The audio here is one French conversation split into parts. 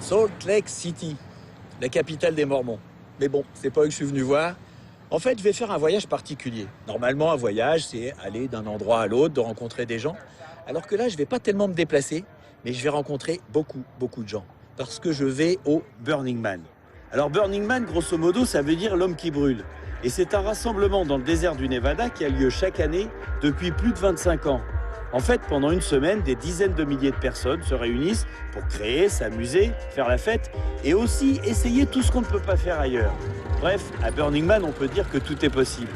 Salt Lake City, la capitale des Mormons. Mais bon, c'est pas eux que je suis venu voir. En fait, je vais faire un voyage particulier. Normalement, un voyage, c'est aller d'un endroit à l'autre, de rencontrer des gens. Alors que là, je vais pas tellement me déplacer, mais je vais rencontrer beaucoup de gens. Parce que je vais au Burning Man. Alors Burning Man, grosso modo, ça veut dire l'homme qui brûle. Et c'est un rassemblement dans le désert du Nevada qui a lieu chaque année depuis plus de 25 ans. En fait, pendant une semaine, des dizaines de milliers de personnes se réunissent pour créer, s'amuser, faire la fête et aussi essayer tout ce qu'on ne peut pas faire ailleurs. Bref, à Burning Man, on peut dire que tout est possible.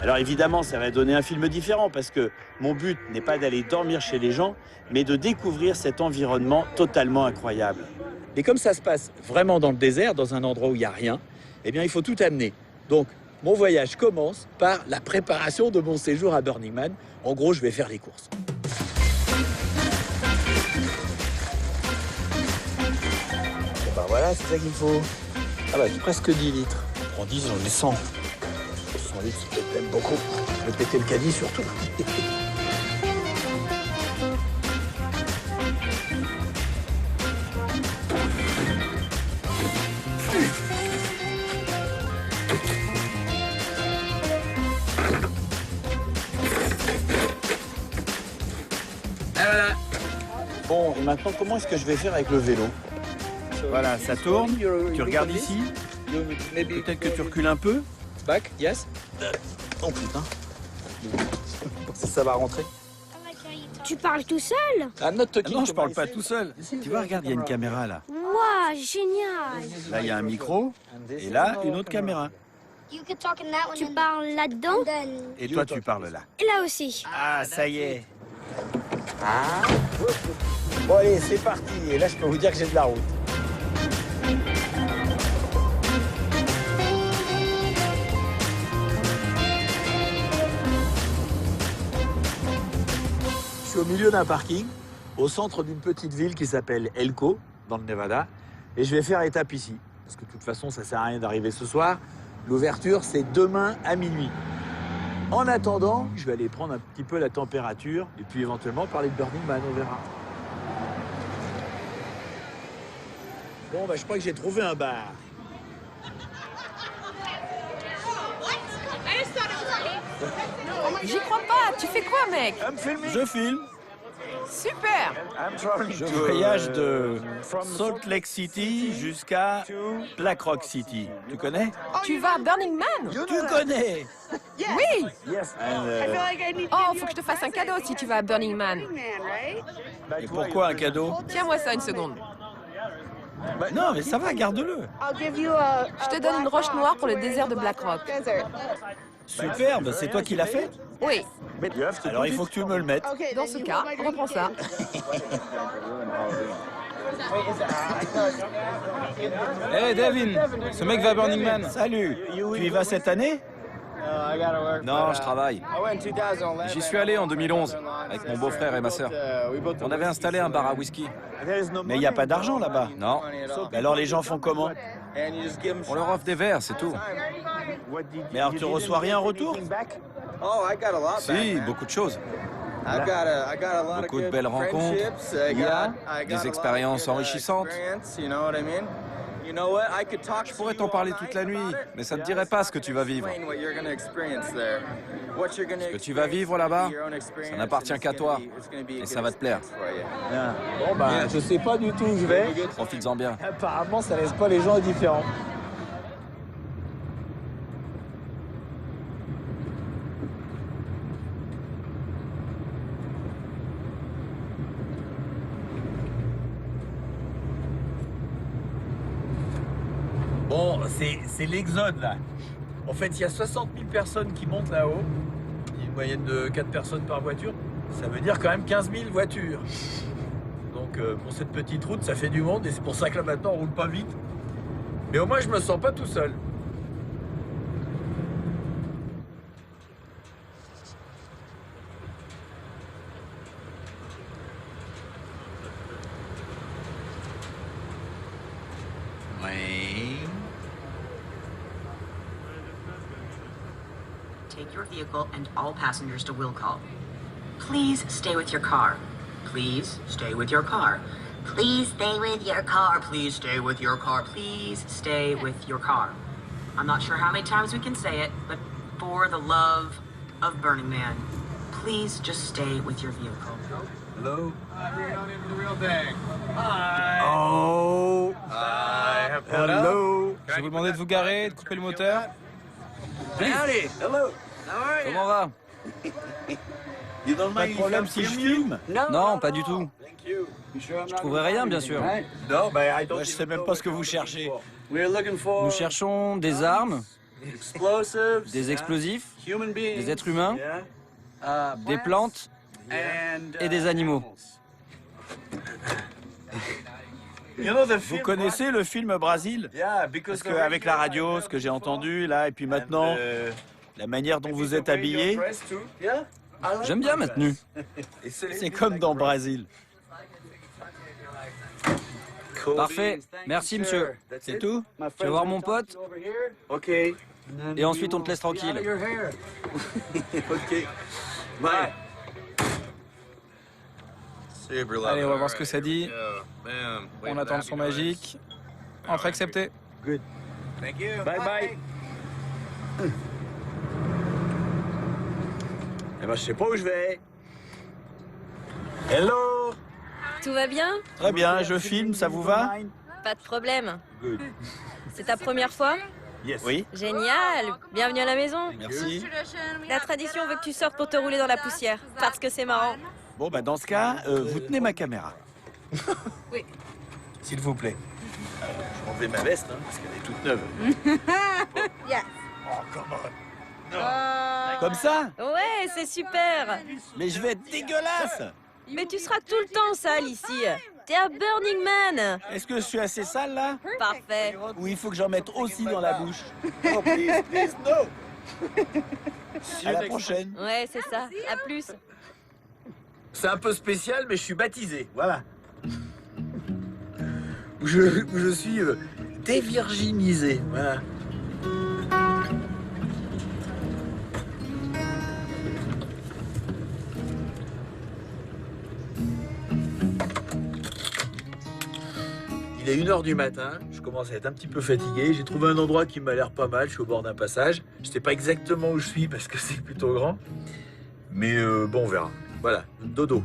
Alors évidemment, ça va donner un film différent parce que mon but n'est pas d'aller dormir chez les gens, mais de découvrir cet environnement totalement incroyable. Et comme ça se passe vraiment dans le désert, dans un endroit où il n'y a rien, eh bien il faut tout amener. Donc, mon voyage commence par la préparation de mon séjour à Burning Man. En gros, je vais faire les courses. Bon bah voilà, c'est ça qu'il me faut. Ah bah j'ai presque 10 litres. On dit j'en ai 100. 100 litres, c'est peut-être même beaucoup. Je vais péter le caddie surtout. Voilà. Bon, et maintenant, comment est-ce que je vais faire avec le vélo? Voilà, ça tourne. Tu regardes ici. Peut-être que tu recules un peu. Back, yes. Oh putain. Ça va rentrer. Tu parles tout seul? Non, je parle pas tout seul. Tu vois, regarde, il y a une caméra là. Waouh, génial! Là, il y a un micro. Et là, une autre caméra. Tu parles là-dedans? Et toi, tu parles là. Et là aussi. Ah, ça y est. Bon allez, c'est parti. Et là, je peux vous dire que j'ai de la route. Je suis au milieu d'un parking, au centre d'une petite ville qui s'appelle Elko, dans le Nevada. Et je vais faire étape ici. Parce que de toute façon, ça sert à rien d'arriver ce soir. L'ouverture, c'est demain à minuit. En attendant, je vais aller prendre un petit peu la température et puis éventuellement parler de Burning Man, on verra. Bon, bah, je crois que j'ai trouvé un bar. J'y crois pas. Tu fais quoi, mec? Je filme. Super. Je voyage de Salt Lake City jusqu'à Black Rock City. Tu connais? Tu vas à Burning Man? Tu connais? Oui. And, Oh, faut que je te fasse un cadeau si tu vas à Burning Man. et pourquoi un cadeau? Tiens-moi ça une seconde. Non, mais ça va, garde-le. Je te donne une roche noire pour le désert de Black Rock. Superbe, c'est toi qui l'as fait? Oui. Alors il faut que tu me le mettes. Dans ce cas, reprends ça. Hey Devin, ce mec va à Burning Man. Salut, tu y vas cette année? Non, je travaille. J'y suis allé en 2011 avec mon beau-frère et ma sœur. On avait installé un bar à whisky. Mais il n'y a pas d'argent là-bas. Non, Alors les gens font comment? on leur offre des verres, c'est tout. Mais alors tu reçois rien en retour? Si, beaucoup de choses. Beaucoup de belles rencontres, des expériences enrichissantes. Je pourrais t'en parler toute la nuit, mais ça ne dirait pas ce que tu vas vivre. Ce que tu vas vivre là-bas, ça n'appartient qu'à toi. Et ça va te plaire. Bon, bah, je sais pas du tout où je vais. Profites-en bien. Apparemment, ça laisse pas les gens indifférents. Bon, c'est l'exode là. En fait, il y a 60 000 personnes qui montent là-haut. Il y a une moyenne de 4 personnes par voiture. Ça veut dire quand même 15 000 voitures. Donc pour cette petite route, ça fait du monde et c'est pour ça que là maintenant on roule pas vite. Mais au moins je me sens pas tout seul. Oui. Take your vehicle and all passengers to will call. Please stay with your car. Please stay with your car. Please stay with your car. Please stay with your car. Please stay with your car. I'm not sure how many times we can say it, but for the love of Burning Man, please just stay with your vehicle. Hello? Oh. Hello. Je vais vous demander de vous garer, de couper le moteur. Howdy. Hello. Comment va? Pas de problème si je filme? Non, pas du tout. Je trouverai rien, bien sûr. Moi, je sais même pas ce que vous cherchez. Nous cherchons des armes, des explosifs, des êtres humains, des plantes et des animaux. Vous connaissez le film Brasil? Parce qu'avec la radio, ce que j'ai entendu là, et puis maintenant, la manière dont vous êtes habillé, J'aime bien ma tenue. c'est comme dans Brasil. Parfait. Merci, monsieur. C'est tout? Tu vas voir mon pote et ensuite on te laisse tranquille. Allez, on va voir ce que ça dit. On attend le son magique. Entrée acceptée. Bye bye. Eh ben, je sais pas où je vais. Hello. Tout va bien? Très bien, je filme, ça vous va? Pas de problème. C'est ta première fois? Oui. Génial! Bienvenue à la maison. Merci. La tradition veut que tu sortes pour te rouler dans la poussière, parce que c'est marrant. Bon, bah dans ce cas, vous tenez ma caméra. Oui. S'il vous plaît. Je vais enlever ma veste, hein, parce qu'elle est toute neuve. Yes. Oh, come on. Comme ça? Ouais, c'est super! Mais je vais être dégueulasse. Mais tu seras tout le temps sale ici. T'es un Burning Man! Est-ce que je suis assez sale, là? Parfait. Ou il faut que j'en mette aussi dans la bouche? Oh, please, please, no. À la prochaine. Ouais, c'est ça. À plus. C'est un peu spécial, mais je suis baptisé, voilà. Où je suis dévirginisé, voilà. Il est 1h du matin, je commence à être un petit peu fatigué. J'ai trouvé un endroit qui m'a l'air pas mal, je suis au bord d'un passage. Je sais pas exactement où je suis parce que c'est plutôt grand. Mais bon, on verra. Voilà, dodo.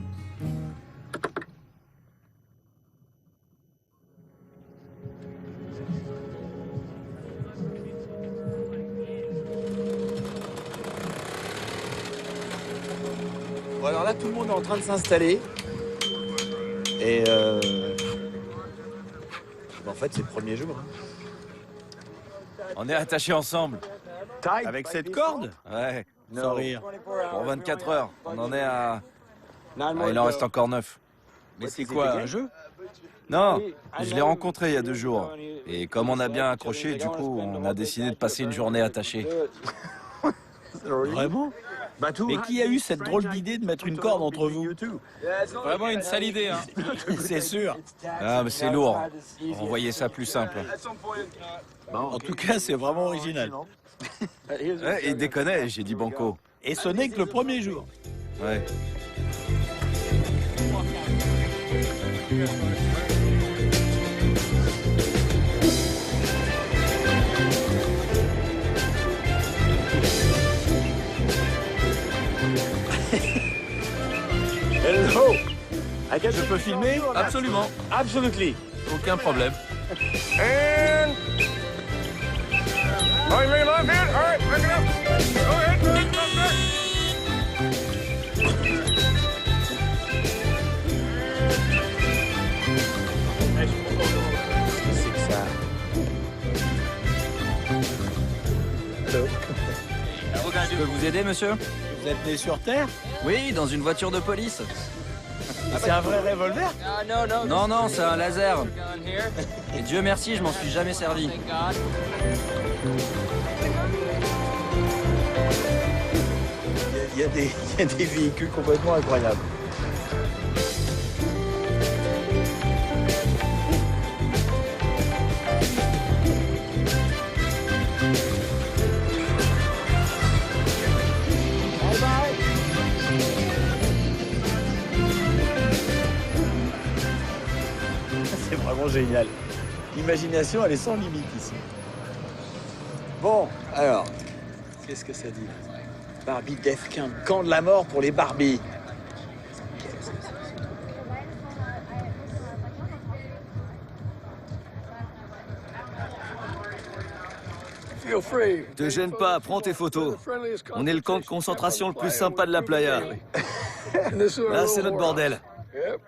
Bon, alors là, tout le monde est en train de s'installer. Et en fait, c'est le premier jour. Hein. On est attachés ensemble. Avec cette corde? Ouais, Sans rire. pour 24 heures. On en est à... Ah, il en reste encore 9. Mais c'est quoi, un jeu? Non, je l'ai rencontré il y a 2 jours. Et comme on a bien accroché, du coup, on a décidé de passer une journée attachée. Vraiment? Mais qui a eu cette drôle d'idée de mettre une corde entre vous? Vraiment une sale idée, hein. C'est sûr. Ah, mais c'est lourd. On voyait ça plus simple. En tout cas, c'est vraiment original. Ouais, et déconnait, j'ai dit banco. Et ce n'est que le premier jour. Ouais. Hello. Je peux filmer? Absolument. Absolutely. Aucun problème. C'est que ça. Hello. Je peux vous aider, monsieur? Vous êtes né sur Terre? Oui, dans une voiture de police. C'est un vrai revolver? Non, non, c'est un laser. Et Dieu merci, je m'en suis jamais servi. Il y a des véhicules complètement incroyables. C'est vraiment génial. L'imagination, elle est sans limite ici. Bon, alors, qu'est-ce que ça dit? Barbie Death Camp, camp de la mort pour les Barbies. Te gêne pas, prends tes photos. On est le camp de concentration le plus sympa de la playa. Là, c'est notre bordel.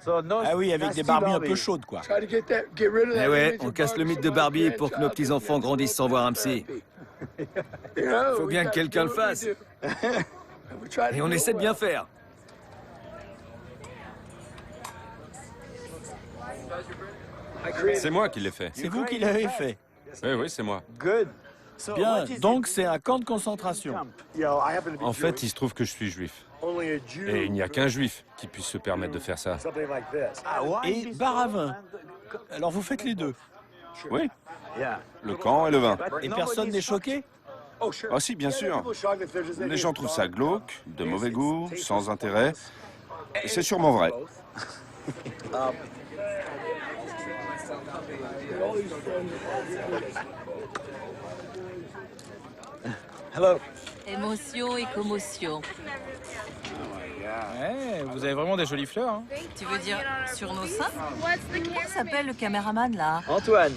Ah oui, avec des Barbies un peu chaudes, quoi. Eh ouais, on casse le mythe de Barbie pour que nos petits-enfants grandissent sans voir un psy. Faut bien que quelqu'un le fasse. Et on essaie de bien faire. C'est moi qui l'ai fait. C'est vous qui l'avez fait. Oui, c'est moi. Bien, donc c'est un camp de concentration. En fait, il se trouve que je suis juif. Et il n'y a qu'un juif qui puisse se permettre de faire ça. Et bar à vin. Alors vous faites les deux. Oui. Le camp et le vin. Et personne n'est choqué? Ah si, bien sûr. Les gens trouvent ça glauque, de mauvais goût, sans intérêt. Et c'est sûrement vrai. Hello. Émotion et commotion. Ouais, vous avez vraiment des jolies fleurs. Hein. Tu veux dire sur nos seins? Comment s'appelle le caméraman là? Antoine.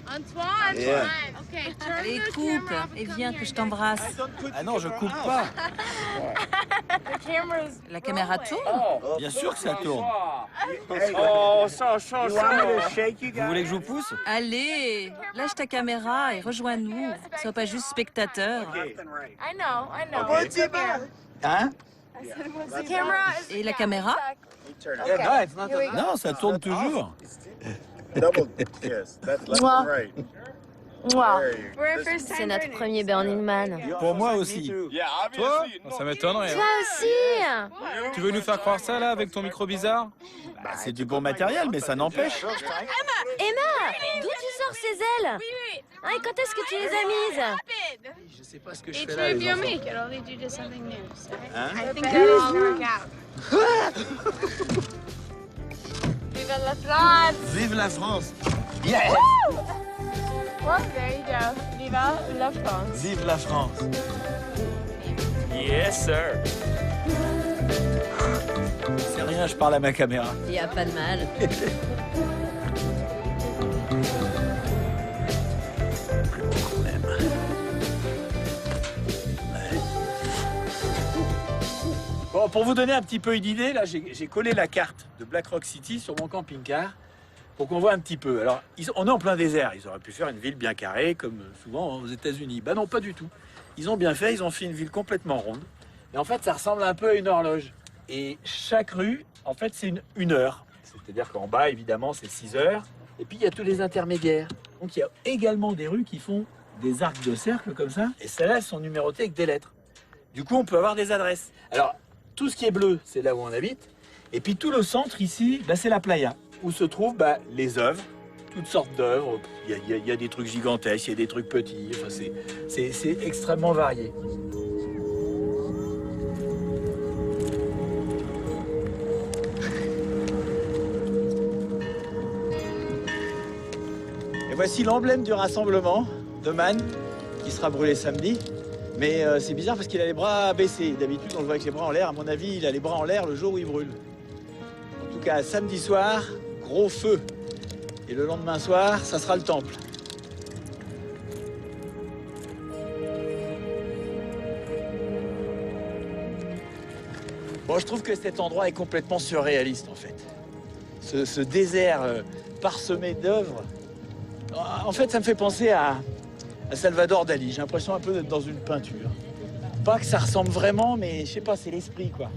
Antoine. Yeah. Okay, Allez, coupe et viens que je t'embrasse. Ah non, je coupe pas. La caméra tourne? Bien sûr que ça tourne. Vous voulez que je vous pousse? Allez, lâche ta caméra et rejoins-nous. Sois pas juste spectateur. Hein? Et la caméra? Non, ça tourne toujours. C'est notre premier Burning Man. Pour moi aussi. Toi? Ça m'étonnerait. Toi aussi. Tu veux nous faire croire ça là avec ton micro bizarre? Bah, c'est du bon matériel, mais ça n'empêche. Emma, d'où tu sors ces ailes? Hein, et quand est-ce que tu les as mises? Je sais pas ce que je fais là, les enfants. Hein? Vive la France! Yes! Viva la France. Vive la France! Yes, sir. C'est rien, je parle à ma caméra. Y a pas de mal. Bon, pour vous donner un petit peu une idée, là, j'ai collé la carte de Black Rock City sur mon camping-car pour qu'on voit un petit peu. Alors, on est en plein désert. Ils auraient pu faire une ville bien carrée, comme souvent aux États-Unis. Ben non, pas du tout. Ils ont bien fait. Ils ont fait une ville complètement ronde. Et en fait, ça ressemble un peu à une horloge. Et chaque rue, en fait, c'est une heure. C'est-à-dire qu'en bas, évidemment, c'est 6 heures. Et puis, il y a tous les intermédiaires. Donc, il y a également des rues qui font des arcs de cercle comme ça. Et celles-là, elles sont numérotées avec des lettres. Du coup, on peut avoir des adresses. Alors, tout ce qui est bleu, c'est là où on habite. Et puis tout le centre ici, bah, c'est la playa, où se trouvent les œuvres, toutes sortes d'œuvres. Il y a des trucs gigantesques, il y a des trucs petits. Enfin, c'est extrêmement varié. Et voici l'emblème du rassemblement de Man, qui sera brûlé samedi. Mais c'est bizarre parce qu'il a les bras baissés. D'habitude, on le voit avec les bras en l'air. À mon avis, il a les bras en l'air le jour où il brûle. En tout cas, samedi soir, gros feu. Et le lendemain soir, ça sera le temple. Bon, je trouve que cet endroit est complètement surréaliste, en fait. Ce désert parsemé d'œuvres. En fait, ça me fait penser à Salvador Dali. J'ai l'impression un peu d'être dans une peinture. Pas que ça ressemble vraiment, mais je sais pas, c'est l'esprit, quoi.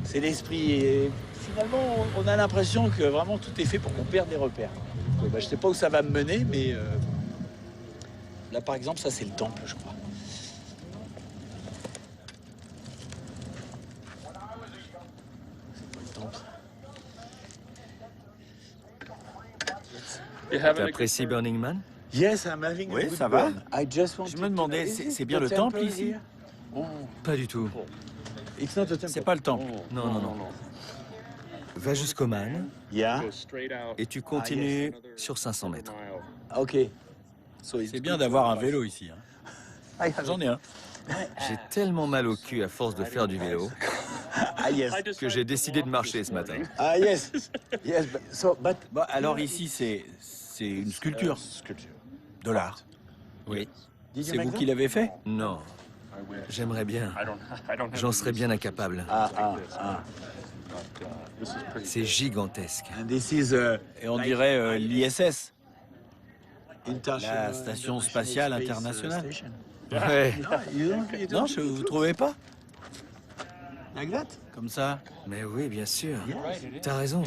C'est l'esprit. Et finalement, on a l'impression que vraiment tout est fait pour qu'on perde des repères. Donc, je sais pas où ça va me mener, mais là, par exemple, ça, c'est le temple, je crois. C'est pas le temple. T'apprécies Burning Man? Yes, I'm having a Oui, good ça va. run. I just want Je me demandais, c'est bien le temple ici? Pas du tout. It's not a temple. C'est pas le temple. Non. Va jusqu'au Man Yeah. et tu continues sur 500 mètres. Ok. C'est bien d'avoir un vélo ici. Hein. J'en ai un. J'ai tellement mal au cul à force de faire du vélo Ah yes. que j'ai décidé de marcher ce matin. Ah yes. Yes. But Bon, alors ici, c'est une sculpture. De l'art. Oui. C'est vous qui l'avez fait? Non. J'aimerais bien. J'en serais bien incapable. Ah. C'est gigantesque. And this is Et on dirait l'ISS, la International Station Spatiale Internationale. Station. Ouais. Non, vous trouvez pas? Like that? Comme ça. Mais oui, bien sûr. T'as raison.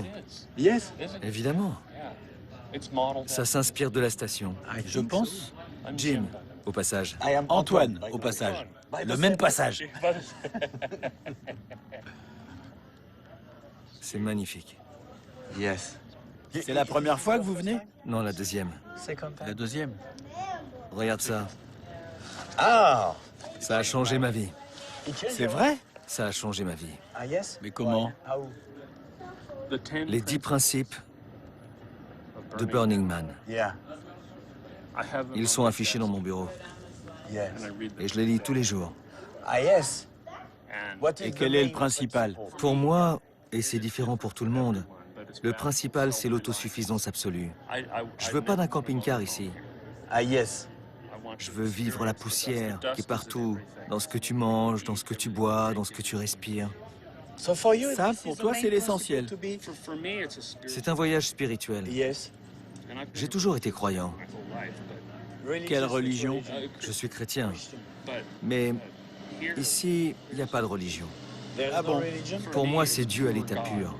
Yes. Évidemment. Ça s'inspire de la station. Je pense. Jim, au passage. I am Antoine, au passage. Le même passage. C'est magnifique. Yes. C'est la première fois que vous venez? Non, la deuxième. La deuxième. Regarde ça. Ah. Ça a changé ma vie. C'est vrai? Ça a changé ma vie. Ah yes. Mais comment? How? Les 10 principes de Burning Man. Yeah. Ils sont affichés dans mon bureau. Yes. Et je les lis tous les jours. Ah yes. What is Et the quel est le main principal? Pour moi, et c'est différent pour tout le monde, le principal, c'est l'autosuffisance absolue. Je veux pas d'un camping-car ici. Ah yes. Je veux vivre la poussière qui est partout, dans ce que tu manges, dans ce que tu bois, dans ce que tu respires. So for you, Ça, this pour is the toi, main c'est l'essentiel. principle to be- C'est un voyage spirituel. Yes. J'ai toujours été croyant. Quelle religion? Je suis chrétien. Mais ici, il n'y a pas de religion. There's Ah no bon? religion? Pour moi, c'est Dieu à l'état pur.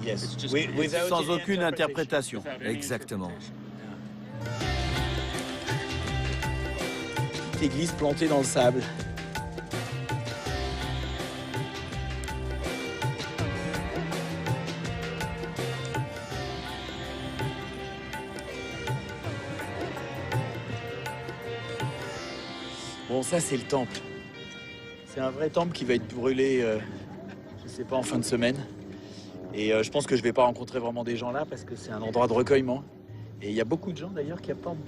Yes. Without Sans any aucune interprétation. Exactement. Petite église plantée dans le sable. Bon, ça, c'est le temple. C'est un vrai temple qui va être brûlé, je sais pas, en fin de semaine. Et je pense que je vais pas rencontrer vraiment des gens là parce que c'est un endroit de recueillement. Et il y a beaucoup de gens d'ailleurs qui apportent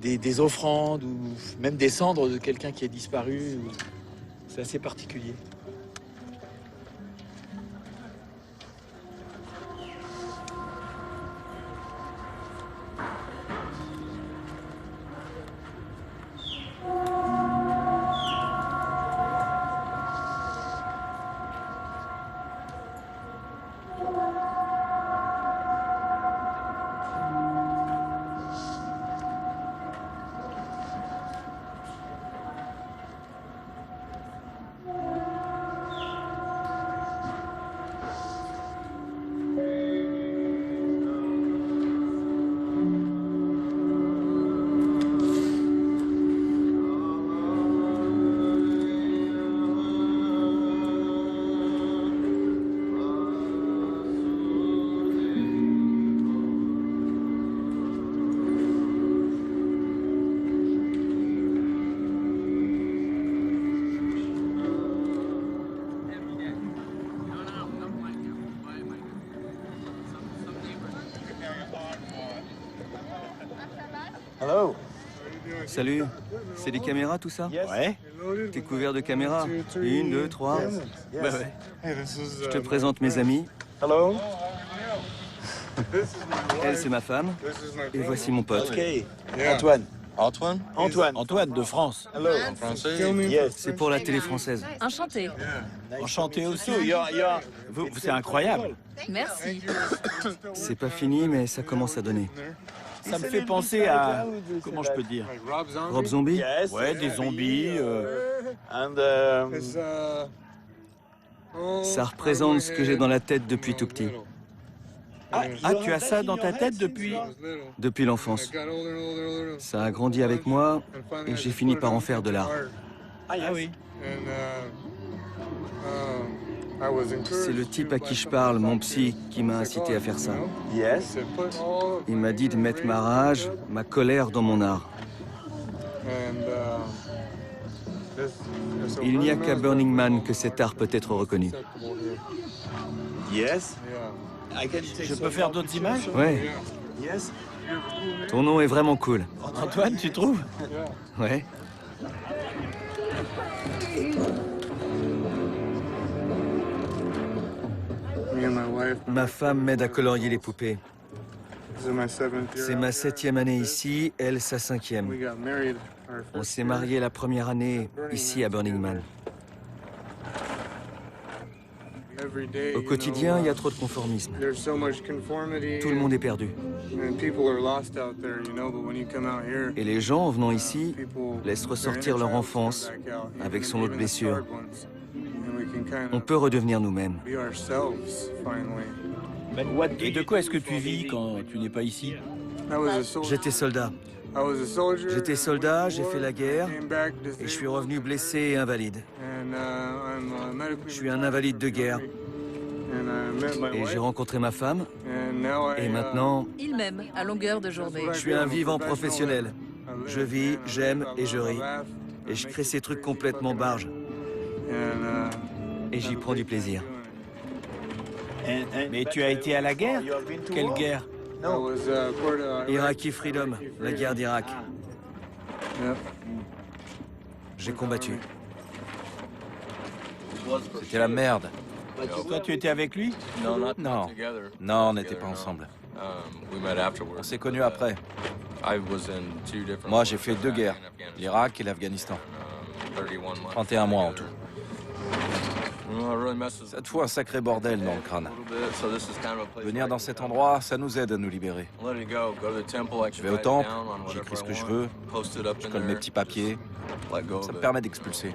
des offrandes ou même des cendres de quelqu'un qui est disparu. C'est assez particulier. Hello. Salut. C'est des caméras, tout ça? Ouais. T'es couvert de caméras? 1, 2, 3. Yes. Ouais. Je te présente mes amis. Hello. Elle, c'est ma femme. Et voici mon pote. Ok. Antoine. Antoine? Antoine. Antoine de France. Hello. Yes. C'est pour la télé française. Enchanté. Enchanté aussi. So you're C'est incroyable. Merci. C'est pas fini, mais ça commence à donner. Ça me fait penser à... Comment je peux dire? Rob Zombie? Yes. Ouais, des zombies. And Ça représente ce que j'ai dans la tête depuis tout petit. Ah, tu as ça dans ta tête depuis... Depuis l'enfance. Ça a grandi avec moi et j'ai fini par en faire de l'art. Ah oui. C'est le type à qui je parle, mon psy, qui m'a incité à faire ça. yes. Il m'a dit de mettre ma rage, ma colère dans mon art. Il n'y a qu'à Burning Man que cet art peut être reconnu. Yes. Je peux faire d'autres images? Ouais, Yes. ton nom est vraiment cool. Antoine, tu trouves? Ouais. Ma femme m'aide à colorier les poupées. C'est ma 7e année ici, elle sa 5e. On s'est mariés la première année ici à Burning Man. Au quotidien, il y a trop de conformisme. Tout le monde est perdu. Et les gens, en venant ici, laissent ressortir leur enfance avec son lot de blessures. On peut redevenir nous-mêmes. Et de quoi est-ce que tu vis quand tu n'es pas ici? J'étais soldat. J'étais soldat, j'ai fait la guerre et je suis revenu blessé et invalide. Je suis un invalide de guerre. Et j'ai rencontré ma femme. Et maintenant, Il m'aime à longueur de journée. je suis un vivant professionnel. Je vis, j'aime et je ris. Et je crée ces trucs complètement barges. Et j'y prends du plaisir. Mais tu as été à la guerre? Quelle guerre? Iraqi Freedom, la guerre d'Irak. J'ai combattu. C'était la merde. Toi, tu étais avec lui? Non. Non, on n'était pas ensemble. On s'est connus après. Moi, j'ai fait 2 guerres, l'Irak et l'Afghanistan. 31 mois en tout. Ça te fout un sacré bordel dans le crâne. Venir dans cet endroit, ça nous aide à nous libérer. Je vais au temple, j'écris ce que je veux, je colle mes petits papiers. Ça me permet d'expulser.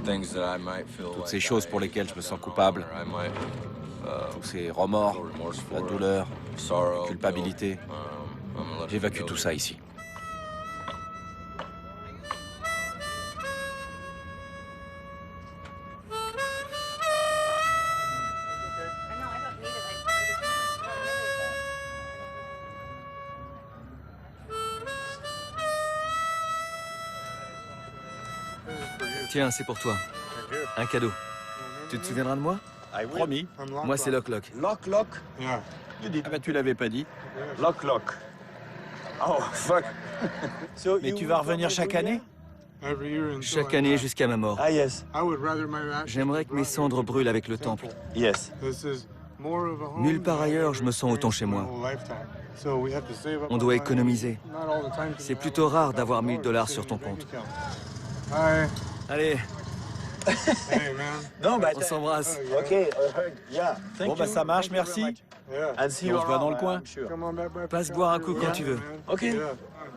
Toutes ces choses pour lesquelles je me sens coupable. Tous ces remords, la douleur, la culpabilité. J'évacue tout ça ici. Tiens, c'est pour toi. Un cadeau. Tu te souviendras de moi? Promis. Moi, c'est Lock Lock. Lock, lock. Ah bah tu l'avais pas dit. Lock, lock. Oh, fuck. Mais tu vas revenir chaque année? Chaque année jusqu'à ma mort. Ah, yes. J'aimerais que mes cendres brûlent avec le temple. Yes. Nulle part ailleurs, je me sens autant chez moi. On doit économiser. C'est plutôt rare d'avoir 1000 $ sur ton compte. Allez, Non, bah, on s'embrasse. Ok, yeah. Bon bah ça marche, merci. And see Et you on se voit dans le around, coin. I'm sure. Passe boire un coup quand tu veux. Ok.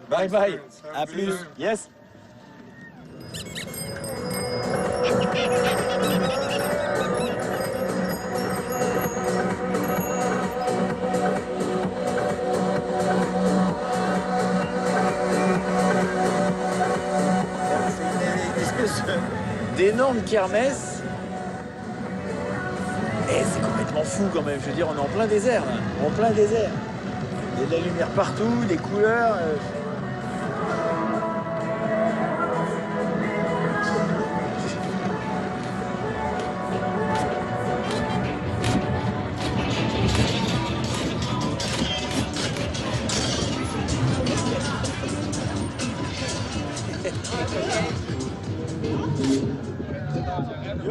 Bye bye. À plus. Yes. D'énormes kermesses. Et c'est complètement fou quand même. Je veux dire, on est en plein désert là. En plein désert. Il y a de la lumière partout, des couleurs.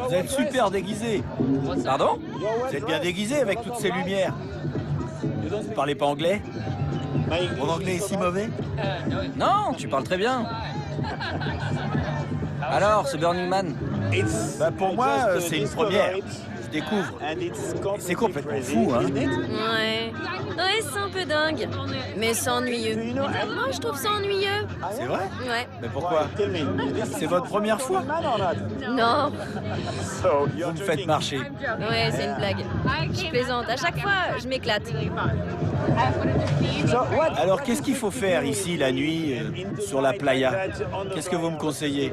Vous êtes super déguisés. Pardon? Vous êtes bien déguisés avec toutes ces lumières. Vous parlez pas anglais? Mon anglais est si mauvais? Non, tu parles très bien. Alors, ce Burning Man? Bah pour moi, c'est une première. Je découvre. Et c'est complètement fou, hein? Ouais. Ouais, c'est un peu dingue. Mais c'est ennuyeux. Moi, je trouve ça ennuyeux. C'est vrai? Ouais. Mais pourquoi? C'est votre première fois? Non. Vous me faites marcher. Ouais, c'est une blague. Je plaisante. À chaque fois, je m'éclate. Alors qu'est-ce qu'il faut faire ici la nuit sur la playa? Qu'est-ce que vous me conseillez?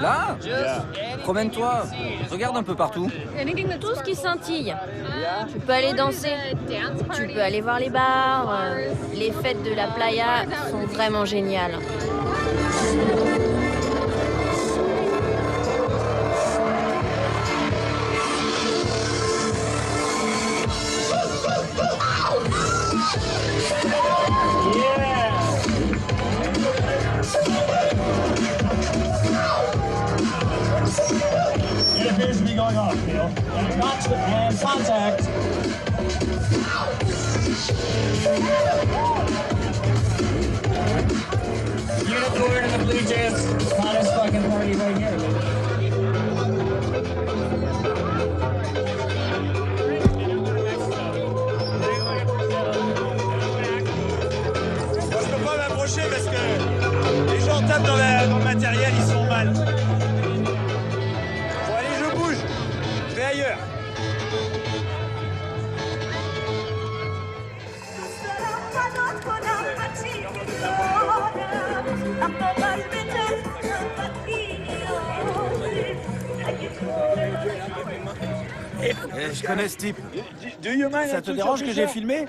Là? Promène-toi. Regarde un peu partout. Tout ce qui scintille. Tu peux aller danser. Tu peux aller voir les bars. Les fêtes de la playa sont vraiment géniales. going off, Bill. Watch the hand contact. You get the word in the Blue Jays. Hottest fucking party right here, man. Moi, je peux pas m'approcher parce que les gens tapent dans le matériel, ils sont mal. Bon, allez, je bouge. Je vais ailleurs. Je connais ce type. Ça te dérange que j'ai filmé?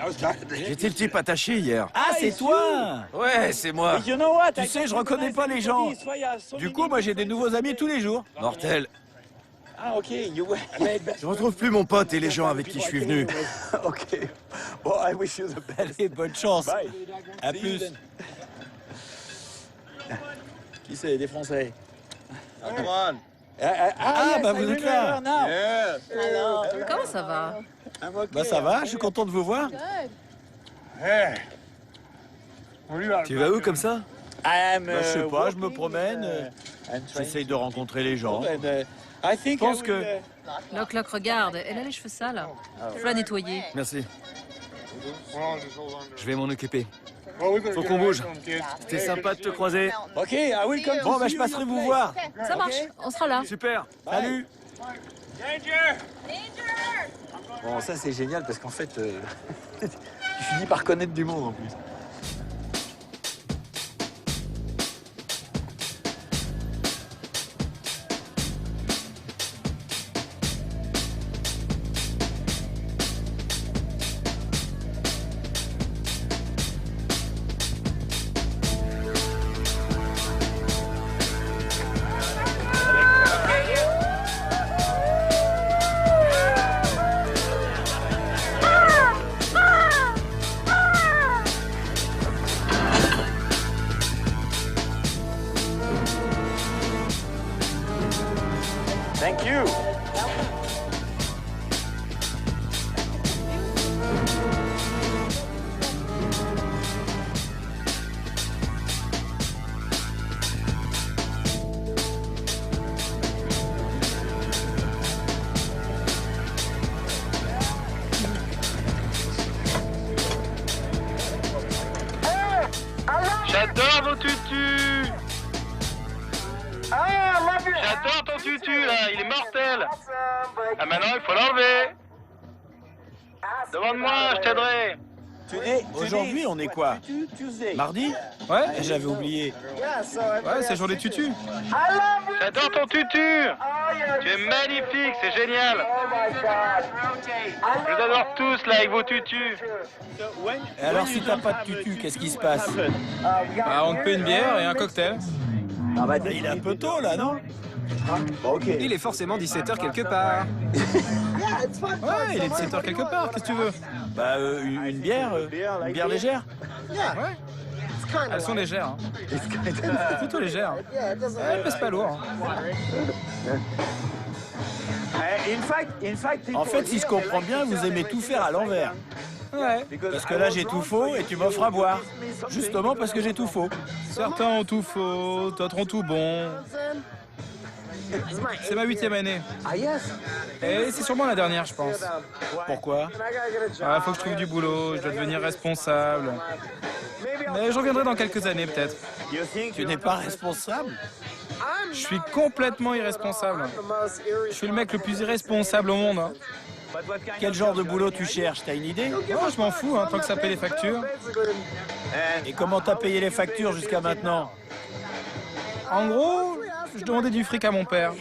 J'étais le type attaché hier. Ah, c'est toi? Ouais, c'est moi. Tu sais, je reconnais pas les gens. Du coup, moi, j'ai des nouveaux amis tous les jours. Mortel. Ah, ok. Je retrouve plus mon pote et les gens avec qui je suis venu. Ok. Bon, I wish you the best. Allez, bonne chance. Bye. À See plus. you then. Qui c'est? Des Français. Ah, bah vous êtes là. Alors, comment ça va? Bah ça va, je suis content de vous voir. Tu vas où comme ça? Bah, je sais pas, je me promène. J'essaye de rencontrer les gens. Je pense que... Loc, regarde, elle a les cheveux sales. Faut la nettoyer. Merci. Je vais m'en occuper. Faut qu'on bouge. C'était sympa de te croiser. Ok, ah oui, comme bon, bah je passerai vous voir. Ça marche, on sera là. Super. Salut. Bon, ça c'est génial parce qu'en fait, tu finis par connaître du monde en plus. Thank you. J'adore vos tutus. J'adore ton tutu là, il est mortel. Ah maintenant il faut l'enlever. Demande-moi, je t'aiderai. Aujourd'hui, on est quoi? Mardi? Ouais, J'avais oublié. ouais, c'est le jour des tutus. J'adore ton tutu. Tu es magnifique, c'est génial. Je vous adore tous là avec vos tutus. Et alors, si t'as pas de tutu, qu'est-ce qui se passe? Bah, on te paie une bière et un cocktail. Ah bah, il est un peu tôt, là, non? Il est forcément 17h quelque part. Ouais, il est 17h quelque part, qu'est-ce que tu veux? Bah, une bière légère? Ouais. Elles sont légères. Hein. Plutôt légères. Elles pèsent pas lourd. Hein. En fait, si je comprends bien, vous aimez tout faire à l'envers. Ouais. Parce que là, j'ai tout faux et tu m'offres à boire. Justement parce que j'ai tout faux. Certains ont tout faux, d'autres ont tout bon. C'est ma 8e année. Et c'est sûrement la dernière, je pense. Pourquoi? Ah, faut que je trouve du boulot, je dois devenir responsable. Mais je reviendrai dans quelques années, peut-être. Tu n'es pas responsable? Je suis complètement irresponsable. Je suis le mec le plus irresponsable au monde. Hein. Quel genre de boulot tu cherches? T'as une idée? Non, je m'en fous, hein, tant que ça paie les factures. Et comment t'as payé les factures jusqu'à maintenant? En gros, je demandais du fric à mon père.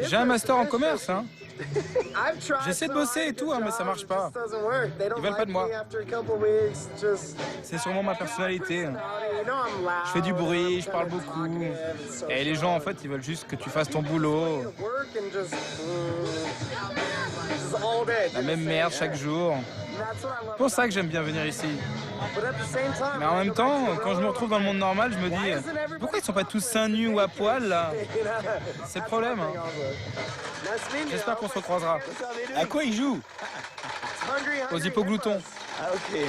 J'ai un master en commerce, hein. J'essaie de bosser et tout, hein, mais ça marche pas. Ils veulent pas de moi. C'est sûrement ma personnalité. Je fais du bruit, je parle beaucoup. Et les gens, en fait, ils veulent juste que tu fasses ton boulot. La même merde chaque jour. C'est pour ça que j'aime bien venir ici. Mais en même temps, quand je me retrouve dans le monde normal, je me dis pourquoi ils sont pas tous seins nus ou à poil là? C'est le problème. Hein. J'espère qu'on se recroisera. À quoi ils jouent? Aux hippogloutons. Ah, ok.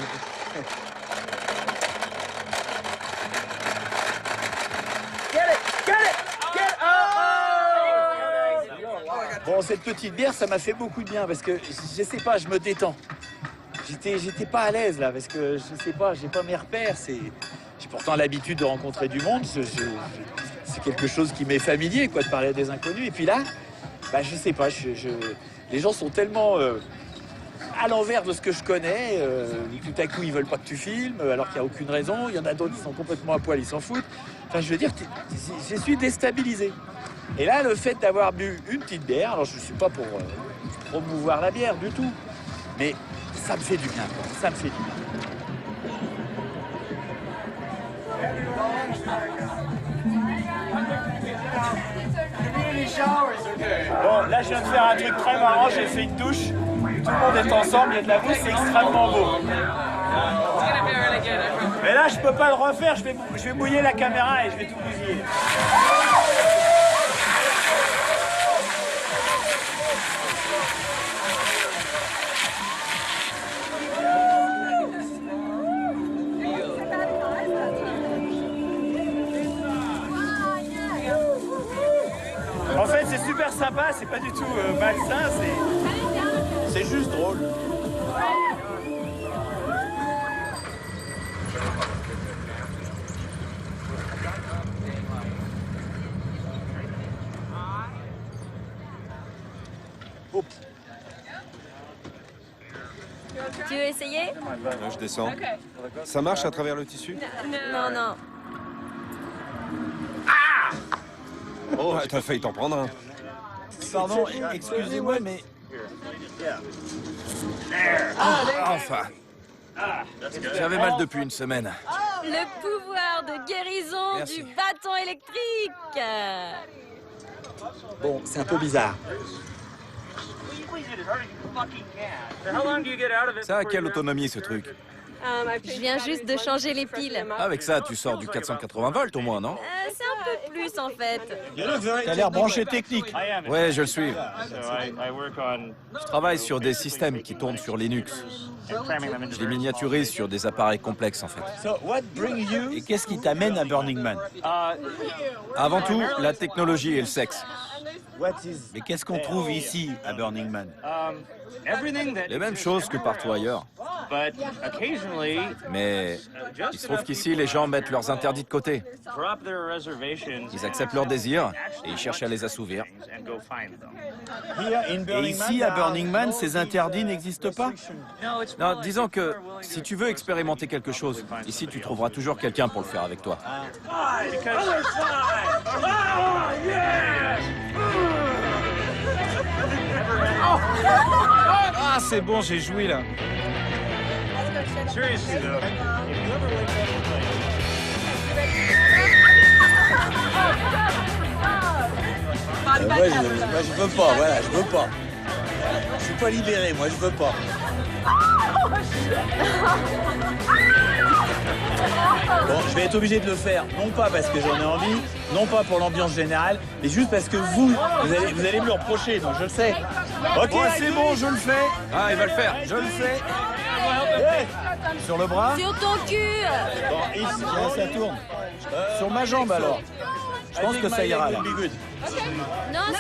Bon, cette petite bière, ça m'a fait beaucoup de bien parce que, je sais pas, je me détends. J'étais pas à l'aise là parce que, je sais pas, j'ai pas mes repères. J'ai pourtant l'habitude de rencontrer du monde. C'est quelque chose qui m'est familier, quoi, de parler à des inconnus. Et puis là, bah, je sais pas, les gens sont tellement à l'envers de ce que je connais. Tout à coup, ils veulent pas que tu filmes alors qu'il n'y a aucune raison. Il y en a d'autres qui sont complètement à poil, ils s'en foutent. Enfin, je veux dire, je suis déstabilisé. Et là, le fait d'avoir bu une petite bière, alors je ne suis pas pour promouvoir la bière du tout, mais ça me fait du bien, quoi. Ça me fait du bien. Bon, là, je viens de faire un truc très marrant, j'ai fait une douche, tout le monde est ensemble, il y a de la boue, c'est extrêmement beau. Mais là, je peux pas le refaire, je vais mouiller la caméra et je vais tout bousiller. En fait, c'est super sympa, c'est pas du tout malsain, c'est juste drôle. Oh. Tu veux essayer? Là, je descends. Ça marche à travers le tissu? Non, non. Oh, t'as failli t'en prendre un. Pardon, excusez-moi, mais... Enfin. J'avais mal depuis une semaine. Le pouvoir de guérison Merci. du bâton électrique. Bon, c'est un peu bizarre. Ça a quelle autonomie ce truc? Je viens juste de changer les piles. Avec ça, tu sors du 480 volts au moins, non? C'est un peu plus en fait. T'as l'air branché technique. Ouais, je le suis. Je travaille sur des systèmes qui tournent sur Linux. Je les miniaturise sur des appareils complexes en fait. Et qu'est-ce qui t'amène à Burning Man? Avant tout, la technologie et le sexe. Mais qu'est-ce qu'on trouve ici, à Burning Man? Les mêmes choses que partout ailleurs. Mais il se trouve qu'ici, les gens mettent leurs interdits de côté. Ils acceptent leurs désirs et ils cherchent à les assouvir. Et ici, à Burning Man, ces interdits n'existent pas? Non, disons que si tu veux expérimenter quelque chose, ici, tu trouveras toujours quelqu'un pour le faire avec toi. Ah, c'est bon, j'ai joui là. Moi, je veux pas, voilà, je veux pas. Je suis pas libéré, moi, je veux pas. Bon, je vais être obligé de le faire, non pas parce que j'en ai envie, non pas pour l'ambiance générale, mais juste parce que vous allez me le reprocher, donc je le sais. Ok, c'est bon, je le fais. Ah, il va le faire. Je le fais. Sur le bras? Sur ton cul. Bon, ici, Là, ça tourne. Sur ma jambe, alors. Je pense que ça ira, là. Non,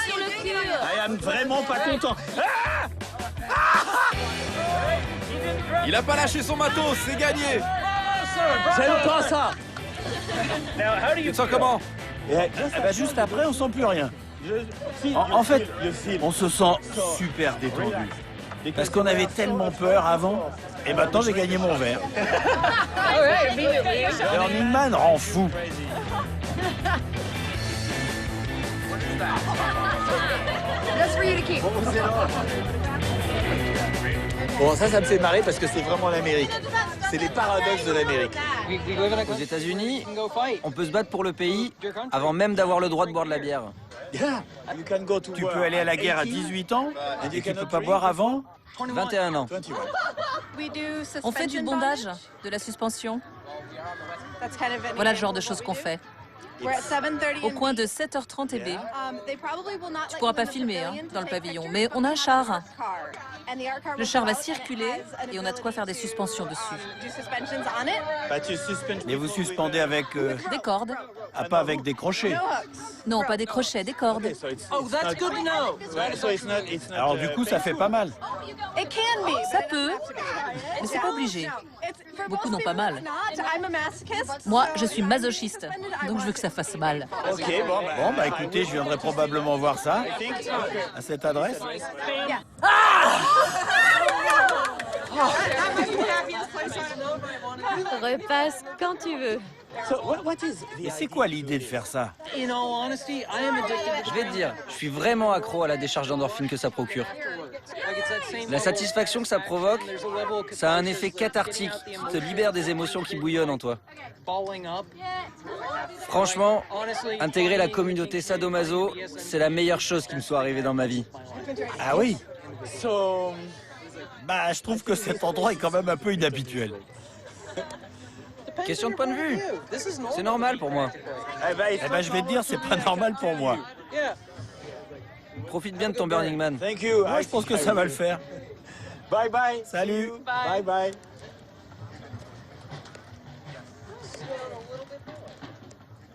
sur le cul. I am vraiment pas content. Il a pas lâché son matos, c'est gagné. J'aime pas ça. Tu te sens comment? Juste après, on sent plus rien. En fait, on se sent super détendu. Parce qu'on avait tellement peur avant. Et maintenant, j'ai gagné mon verre. Burning Man rend fou. Bon, ça me fait marrer parce que c'est vraiment l'Amérique. C'est les paradoxes de l'Amérique. Aux États-Unis, on peut se battre pour le pays avant même d'avoir le droit de boire de la bière. Tu peux aller à la guerre à 18 ans et tu peux pas boire avant? 21 ans. On fait du bondage, de la suspension. Voilà le genre de choses qu'on fait. Au coin de 7h30 et B. Tu pourras pas filmer hein, dans le pavillon, mais on a un char. Le char va circuler et on a de quoi faire des suspensions dessus. Et vous suspendez avec... Des cordes. Ah, pas avec des crochets. Non, pas des crochets, des cordes. Alors du coup, ça fait pas mal. Ça peut, mais c'est pas obligé. Beaucoup n'ont pas mal. Moi, je suis masochiste, donc je veux que ça fasse mal. Ok, bon, bah écoutez, je viendrai probablement voir ça à cette adresse. Repasse quand tu veux. Et c'est quoi l'idée de faire ça? Je vais te dire, je suis vraiment accro à la décharge d'endorphine que ça procure. La satisfaction que ça provoque, ça a un effet cathartique qui te libère des émotions qui bouillonnent en toi. Franchement, intégrer la communauté sadomaso, c'est la meilleure chose qui me soit arrivée dans ma vie. Ah oui? Bah, je trouve que cet endroit est quand même un peu inhabituel. Question de point de vue. C'est normal pour moi. Eh ben, je vais te dire, c'est pas normal pour moi. Profite bien de ton Burning Man. Moi, je pense que ça va le faire. Bye bye. Salut. Bye bye.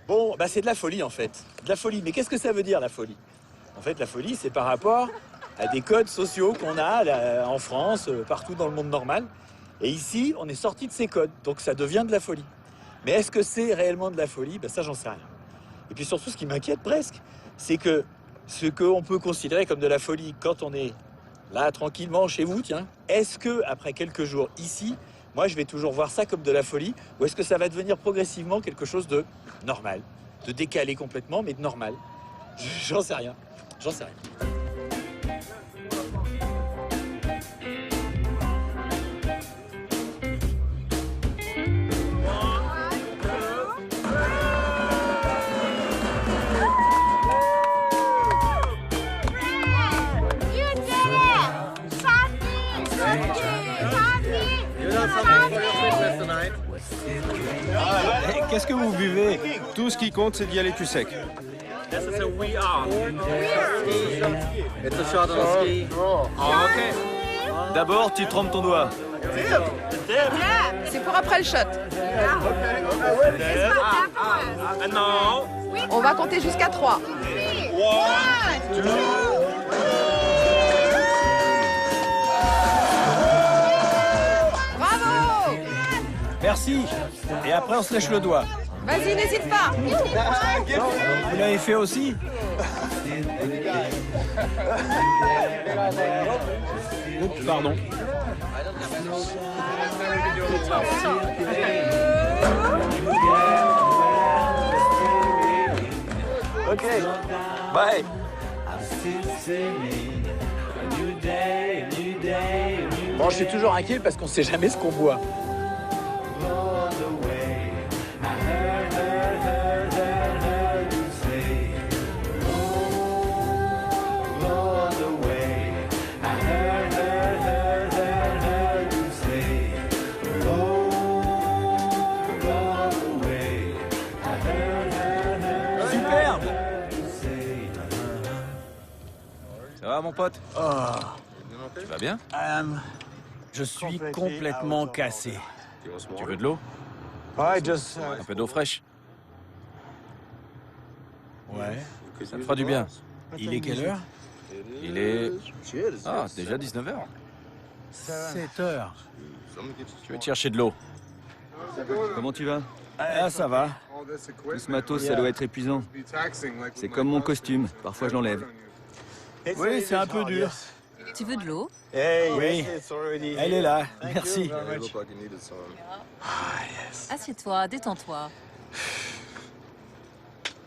Bon, bah c'est de la folie en fait. De la folie. Mais qu'est-ce que ça veut dire la folie? En fait, la folie, c'est par rapport à des codes sociaux qu'on a là, en France, partout dans le monde normal. Et ici, on est sorti de ces codes, donc ça devient de la folie. Mais est-ce que c'est réellement de la folie? Ben ça, j'en sais rien. Et puis surtout, ce qui m'inquiète presque, c'est que ce qu'on peut considérer comme de la folie quand on est là, tranquillement, chez vous, tiens, est-ce que après quelques jours ici, moi, je vais toujours voir ça comme de la folie, ou est-ce que ça va devenir progressivement quelque chose de normal, de décalé complètement, mais de normal? J'en sais rien. J'en sais rien. Qu'est-ce que vous buvez? Tout ce qui compte, c'est d'y aller cul sec. D'abord, tu trempes ton doigt. C'est pour après le shot. On va compter jusqu'à 3. Bravo! Merci. Et après, on se lèche le doigt. Vas-y, n'hésite pas. Vous l'avez fait aussi? Oups, pardon. Ok. Bye. Bon, je suis toujours inquiet parce qu'on sait jamais ce qu'on boit. Ça va, mon pote? Tu vas bien? Je suis complètement cassé. Tu veux de l'eau? Un peu d'eau fraîche? Ouais. Ça te fera du bien. Il est quelle heure? Il est... Ah, déjà 19h. 7h. Je vais te chercher de l'eau. Comment tu vas? Ah, ça va. Tout ce matos, ça doit être épuisant. C'est comme mon costume, parfois je l'enlève. Oui, c'est un peu dur. Tu veux de l'eau? Oui, elle est là. Merci. Assieds-toi, détends-toi.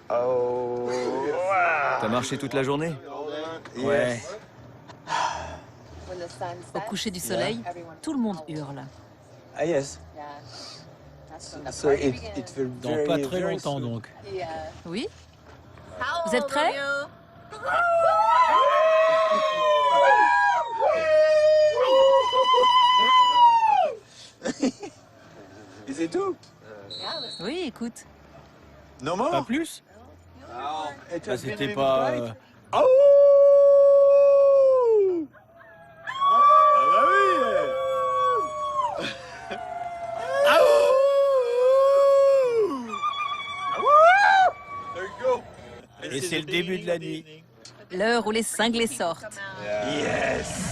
T'as marché toute la journée? Ouais. Au coucher du soleil, tout le monde hurle. Ah yes. Dans pas très longtemps, donc. Oui? Vous êtes prêts? tout? Oui, écoute. Non more? Pas plus? Ah, c'était pas... Oh! Ah bah oui! Ah Et c'est le début de la nuit. L'heure où les cinglés sortent. Yes!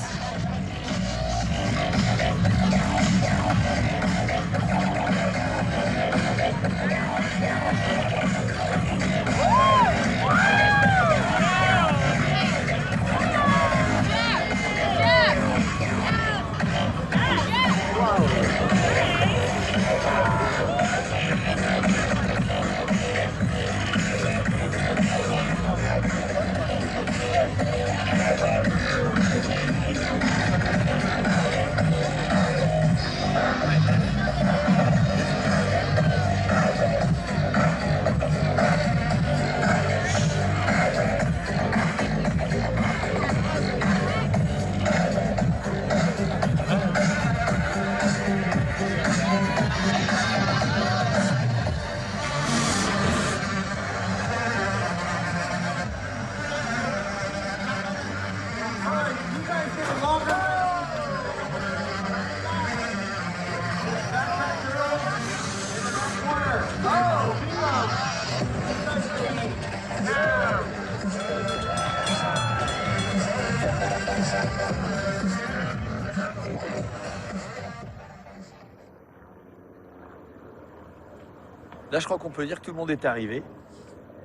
Là, je crois qu'on peut dire que tout le monde est arrivé.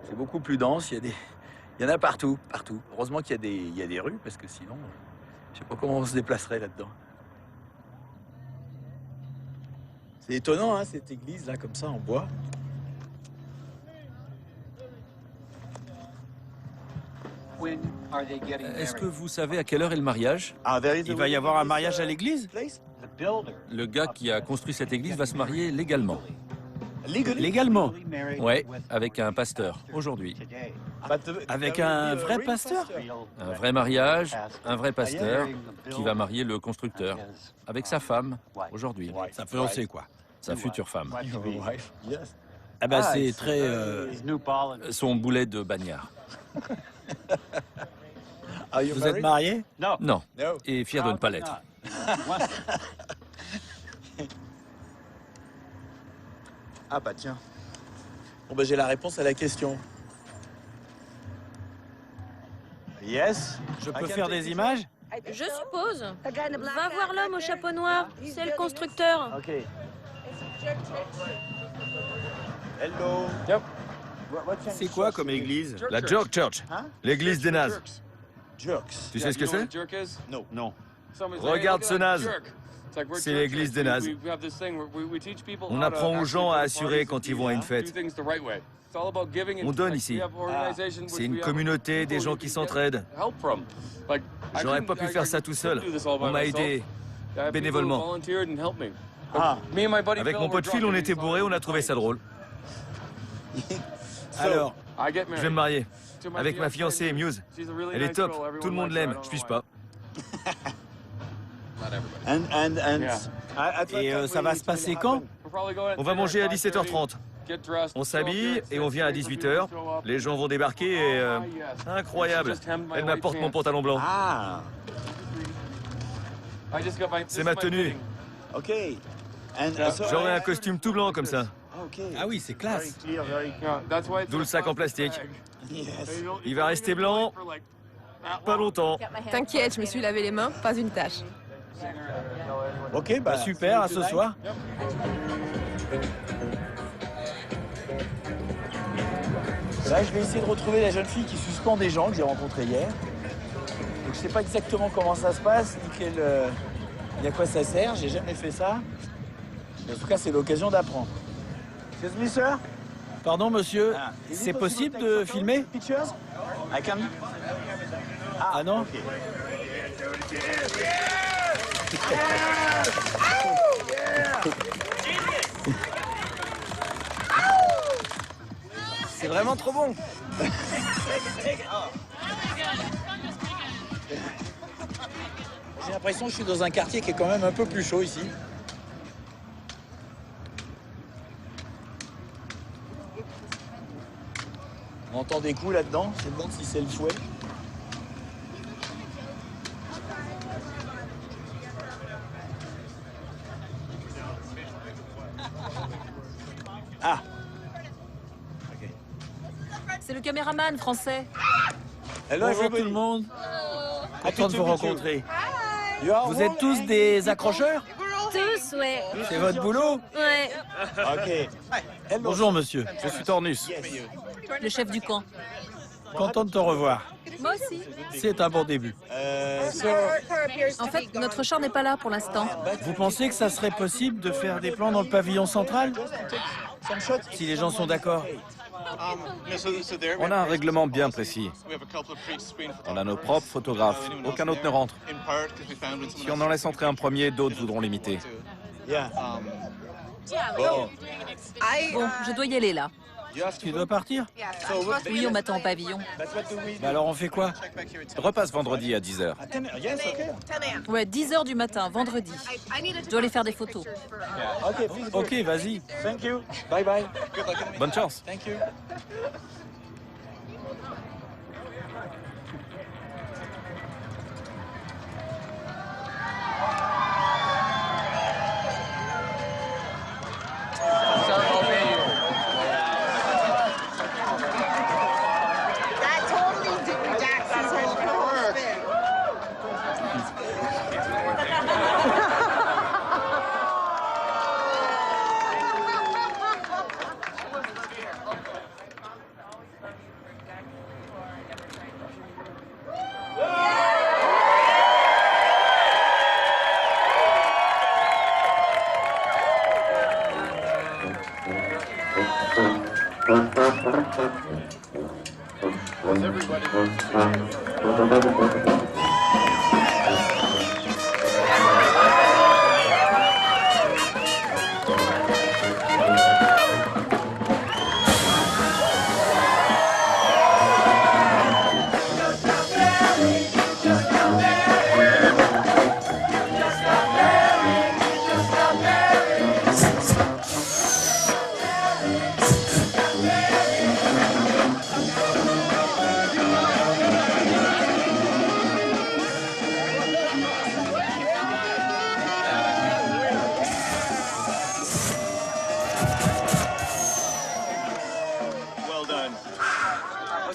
C'est beaucoup plus dense, il y en a partout, partout. Heureusement qu'il y a des rues, parce que sinon, je sais pas comment on se déplacerait là-dedans. C'est étonnant, hein, cette église, là, comme ça, en bois. Est-ce que vous savez à quelle heure est le mariage? Il va y avoir un mariage à l'église? Le gars qui a construit cette église va se marier légalement. Légalement? Ouais, avec un pasteur, aujourd'hui. Avec un vrai pasteur? Un vrai mariage, un vrai pasteur, qui va marier le constructeur, avec sa femme, aujourd'hui. Sa fiancée, quoi. Sa future femme. Ah bah c'est très... Son boulet de bagnard. Vous êtes mariés? Non, et fier de ne pas l'être. Ah bah tiens. Bon bah j'ai la réponse à la question. Yes. Je peux faire des images? Je suppose. Va voir l'homme au chapeau noir. C'est le constructeur. Ok. Hello. C'est quoi comme église? La Jerk Church. L'église des nazes. Jerks. Tu sais ce que c'est? Non. Non. Regarde ce naze. C'est l'église des nazes. On apprend aux gens à assurer quand ils vont à une fête. On donne ici. C'est une communauté, des gens qui s'entraident. J'aurais pas pu faire ça tout seul. On m'a aidé bénévolement. Avec mon pote Phil, on était bourrés, on a trouvé ça drôle. Alors, je vais me marier avec ma fiancée Muse. Elle est top, tout le monde l'aime, je fiche pas. Et ça va se passer quand? On va manger à 17h30. On s'habille et on vient à 18h. Les gens vont débarquer et... incroyable. Elle m'apporte mon pantalon blanc. Ah. C'est ma tenue. Ok. J'aurai un costume tout blanc comme ça. Ah oui, c'est classe. D'où le sac en plastique. Il va rester blanc pas longtemps. T'inquiète, je me suis lavé les mains, pas une tache. Ok, bah super, à ce soir. Là, je vais essayer de retrouver la jeune fille qui suspend des gens que j'ai rencontrée hier. Donc, je sais pas exactement comment ça se passe, ni à quoi ça sert. J'ai jamais fait ça. Mais en tout cas, c'est l'occasion d'apprendre. Excuse me, sir? Pardon, monsieur, c'est possible de filmer? Pictures? I can... Ah non? C'est vraiment trop bon. J'ai l'impression que je suis dans un quartier qui est quand même un peu plus chaud ici. On entend des coups là-dedans. Je me demande si c'est le fouet. Ah. Ok. C'est le caméraman français. Hello, Bonjour tout le monde. Content de vous rencontrer. Vous êtes tous des accrocheurs? Tous, ouais. C'est votre boulot? Ouais. Ok. Bonjour monsieur, je suis Tornus. Le chef du camp. Content de te revoir. Moi aussi. C'est un bon début. En fait, notre char n'est pas là pour l'instant. Vous pensez que ça serait possible de faire des plans dans le pavillon central? Si les gens sont d'accord. On a un règlement bien précis. On a nos propres photographes. Aucun autre ne rentre. Si on en laisse entrer un premier, d'autres voudront l'imiter. Bon. Bon, je dois y aller là. Tu dois partir? Oui, on m'attend au pavillon. Bah alors on fait quoi? Repasse vendredi à 10h. Ouais, 10h du matin, vendredi. Je dois aller faire des photos. Ok, vas-y. Thank you. Bye bye. Bonne chance. Thank you.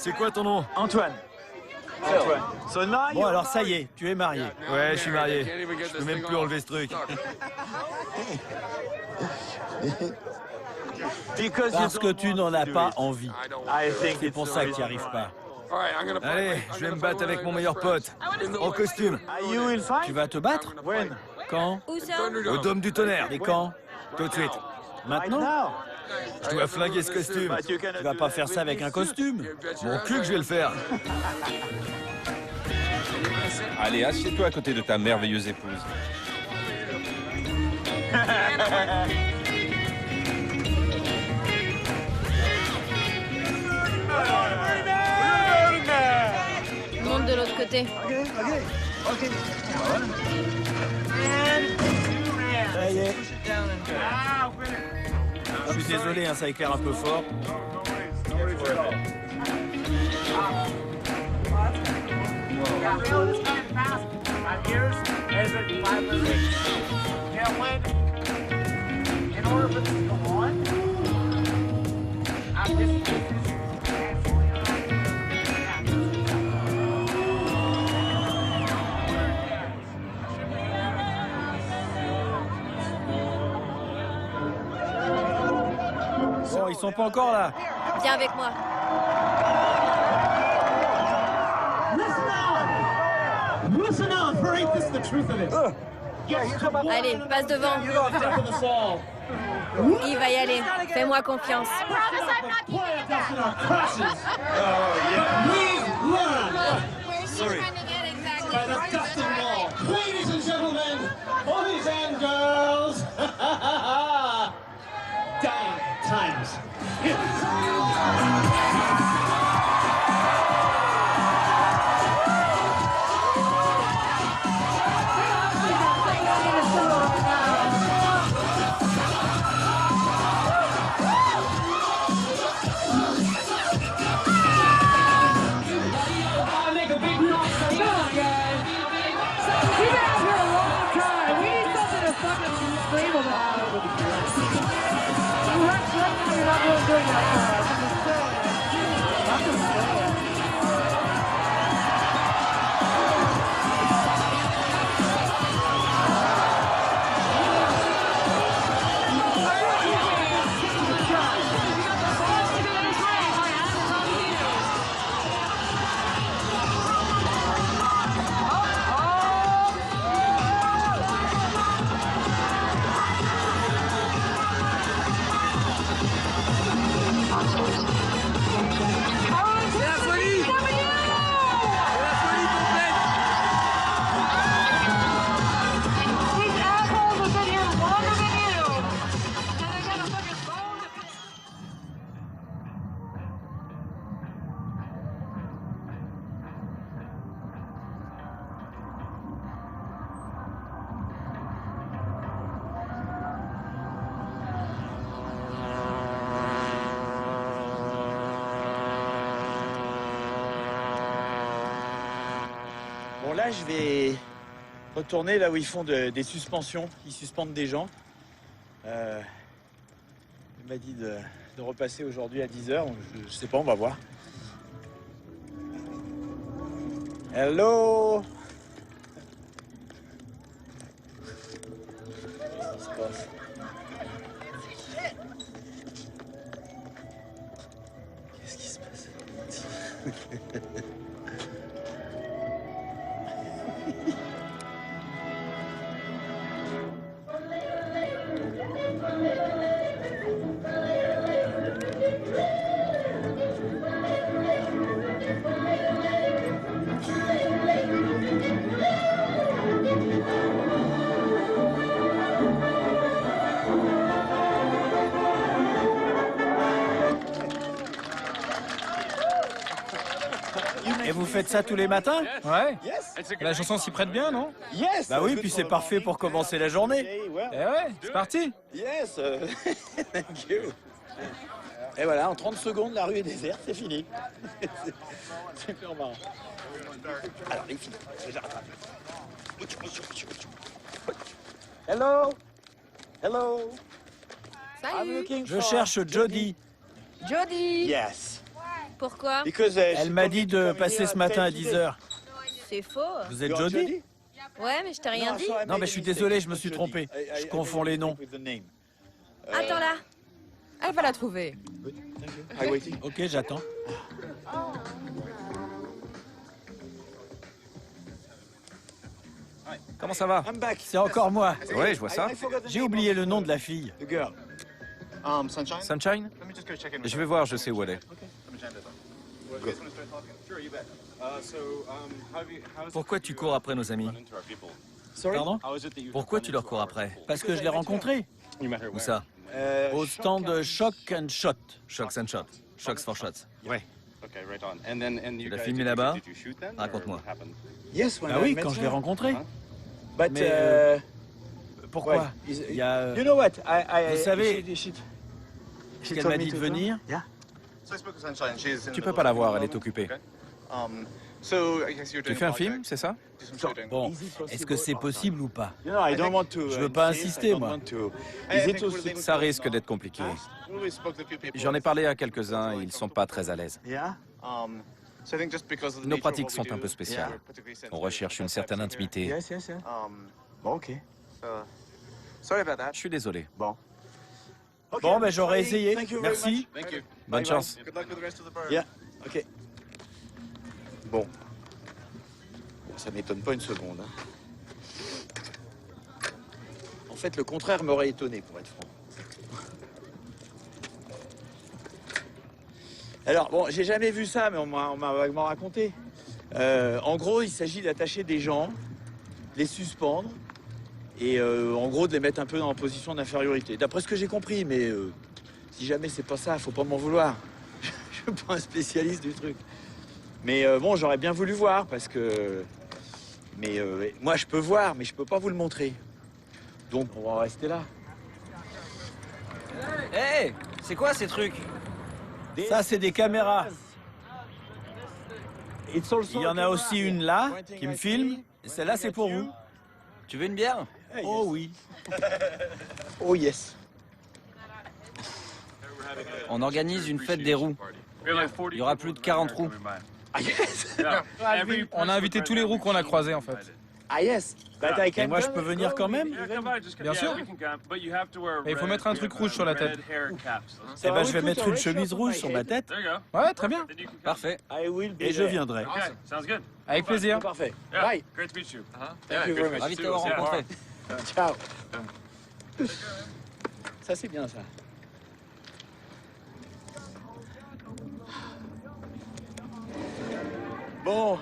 C'est quoi ton nom? Antoine. Bon alors ça y est, tu es marié. Ouais, je suis marié. Je peux même plus enlever ce truc. Parce que tu n'en as pas envie. C'est pour ça que tu n'y arrives pas. Allez, je vais me battre avec mon meilleur pote. En costume. Tu vas te battre? Quand? Où ça? Au Dôme du Tonnerre. Et quand? Tout de suite. Maintenant? Je dois flinguer ce costume. Tu vas pas faire ça avec un costume? Mon cul que je vais le faire. Allez, assieds-toi à côté de ta merveilleuse épouse. Monte de l'autre côté. Ça y est. Je suis désolé, hein, ça éclaire un peu fort. Bon, ils sont pas encore là. Viens avec moi. Allez, passe devant. Il va y aller. Fais-moi confiance. Sorry. Ladies and gentlemen, boys and girls, dying times. là, je vais retourner là où ils font des suspensions. Ils suspendent des gens. Il m'a dit de repasser aujourd'hui à 10h. Je sais pas, on va voir. Hello. Qu'est-ce qui se passe? Qu'est-ce qui se passe? Et vous faites ça tous les matins? Ouais. La chanson s'y prête bien, non? Bah oui, puis c'est parfait pour commencer la journée. Eh ouais, c'est parti. Yes. Thank you. Et voilà, en 30 secondes, la rue est déserte, c'est fini. C'est super marrant. Alors, les filles, je les rattrape. Hello. Hello. Salut. Je cherche Jody. Jody. Yes. Pourquoi? Elle m'a dit de passer ce matin à 10h. C'est faux. Vous êtes Jody? Ouais, mais je t'ai rien dit. Non, mais je suis désolé, je me suis trompé. Je confonds les noms. Attends là. Elle va la trouver. Ok, j'attends. Comment ça va? C'est encore moi. Ouais, je vois ça. J'ai oublié le nom de la fille. Sunshine? Je vais voir, je sais où elle est. Pourquoi tu cours après nos amis? Pardon? Pourquoi tu leur cours après? Parce que je l'ai rencontré. Où ça? Au stand Shock and Shot. Shocks and Shots. Shocks for Shots. Ouais. Tu l'as filmé là-bas? Raconte-moi. Ah oui, quand je l'ai rencontré. Mais pourquoi? Il y a... You know what? Vous savez, qu'elle m'a dit de venir. Tu peux pas la voir, elle est occupée. Tu fais un film, c'est ça? Bon, est-ce que c'est possible ou pas? Je veux pas insister, moi. Ça risque d'être compliqué. J'en ai parlé à quelques-uns, ils sont pas très à l'aise. Nos pratiques sont un peu spéciales. On recherche une certaine intimité. Ok. Je suis désolé. Bon, ben j'aurais essayé. Merci. Bonne chance. Yeah, ok. Bon. Ça m'étonne pas une seconde. Hein. En fait, le contraire m'aurait étonné, pour être franc. Alors, bon, j'ai jamais vu ça, mais on m'a vaguement raconté. En gros, il s'agit d'attacher des gens, les suspendre, et en gros, de les mettre un peu dans en position d'infériorité. D'après ce que j'ai compris, mais si jamais c'est pas ça, faut pas m'en vouloir. Je suis pas un spécialiste du truc. Mais bon, j'aurais bien voulu voir, parce que... Mais moi, je peux voir, mais je peux pas vous le montrer. Donc, on va rester là. Hé, c'est quoi ces trucs? Ça, c'est des caméras. Il y en a aussi une là, qui me filme. Et celle-là, c'est pour vous. Tu veux une bière? Oh oui. Oh yes. On organise une fête des roues. Il y aura plus de 40 roues. Ah yes. On a invité tous les roues qu'on a croisés, en fait. Ah yes. Et moi, je peux venir quand même? Bien sûr. Et il faut mettre un truc rouge sur la tête. Eh ben, je vais mettre une chemise rouge sur ma tête. Ouais, très bien. Parfait. Et je viendrai. Avec plaisir. Parfait. Bye. Thank you very much. Ravi de t'avoir rencontré. Ciao. Ça, c'est bien, ça. Bon.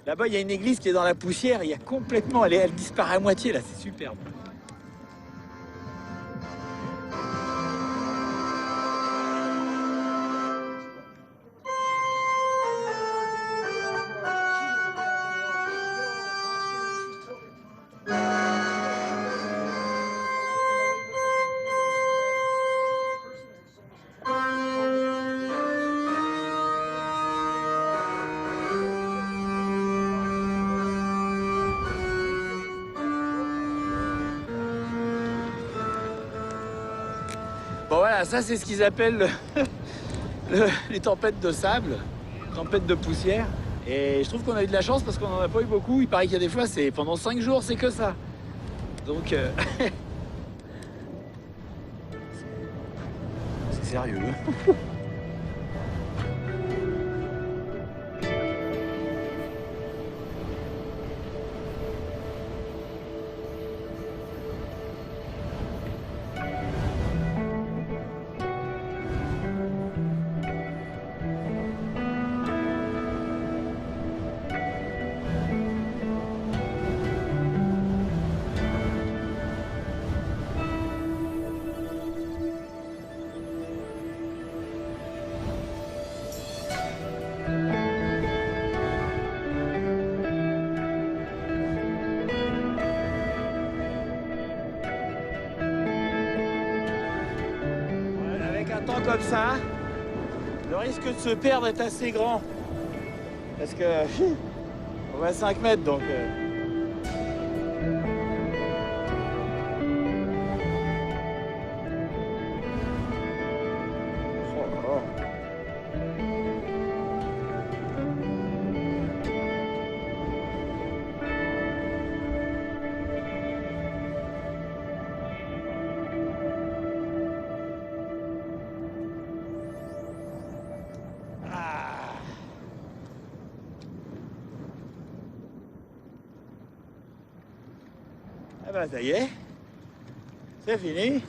Là-bas, il y a une église qui est dans la poussière. Il y a complètement... Elle disparaît à moitié, là. C'est superbe. Bon voilà, ça c'est ce qu'ils appellent les tempêtes de sable, tempêtes de poussière. Et je trouve qu'on a eu de la chance parce qu'on n'en a pas eu beaucoup. Il paraît qu'il y a des fois, c'est pendant 5 jours, c'est que ça. Donc, c'est sérieux. Comme ça, le risque de se perdre est assez grand. Parce que on va à 5 mètres donc. Ah bah ça y est, c'est fini.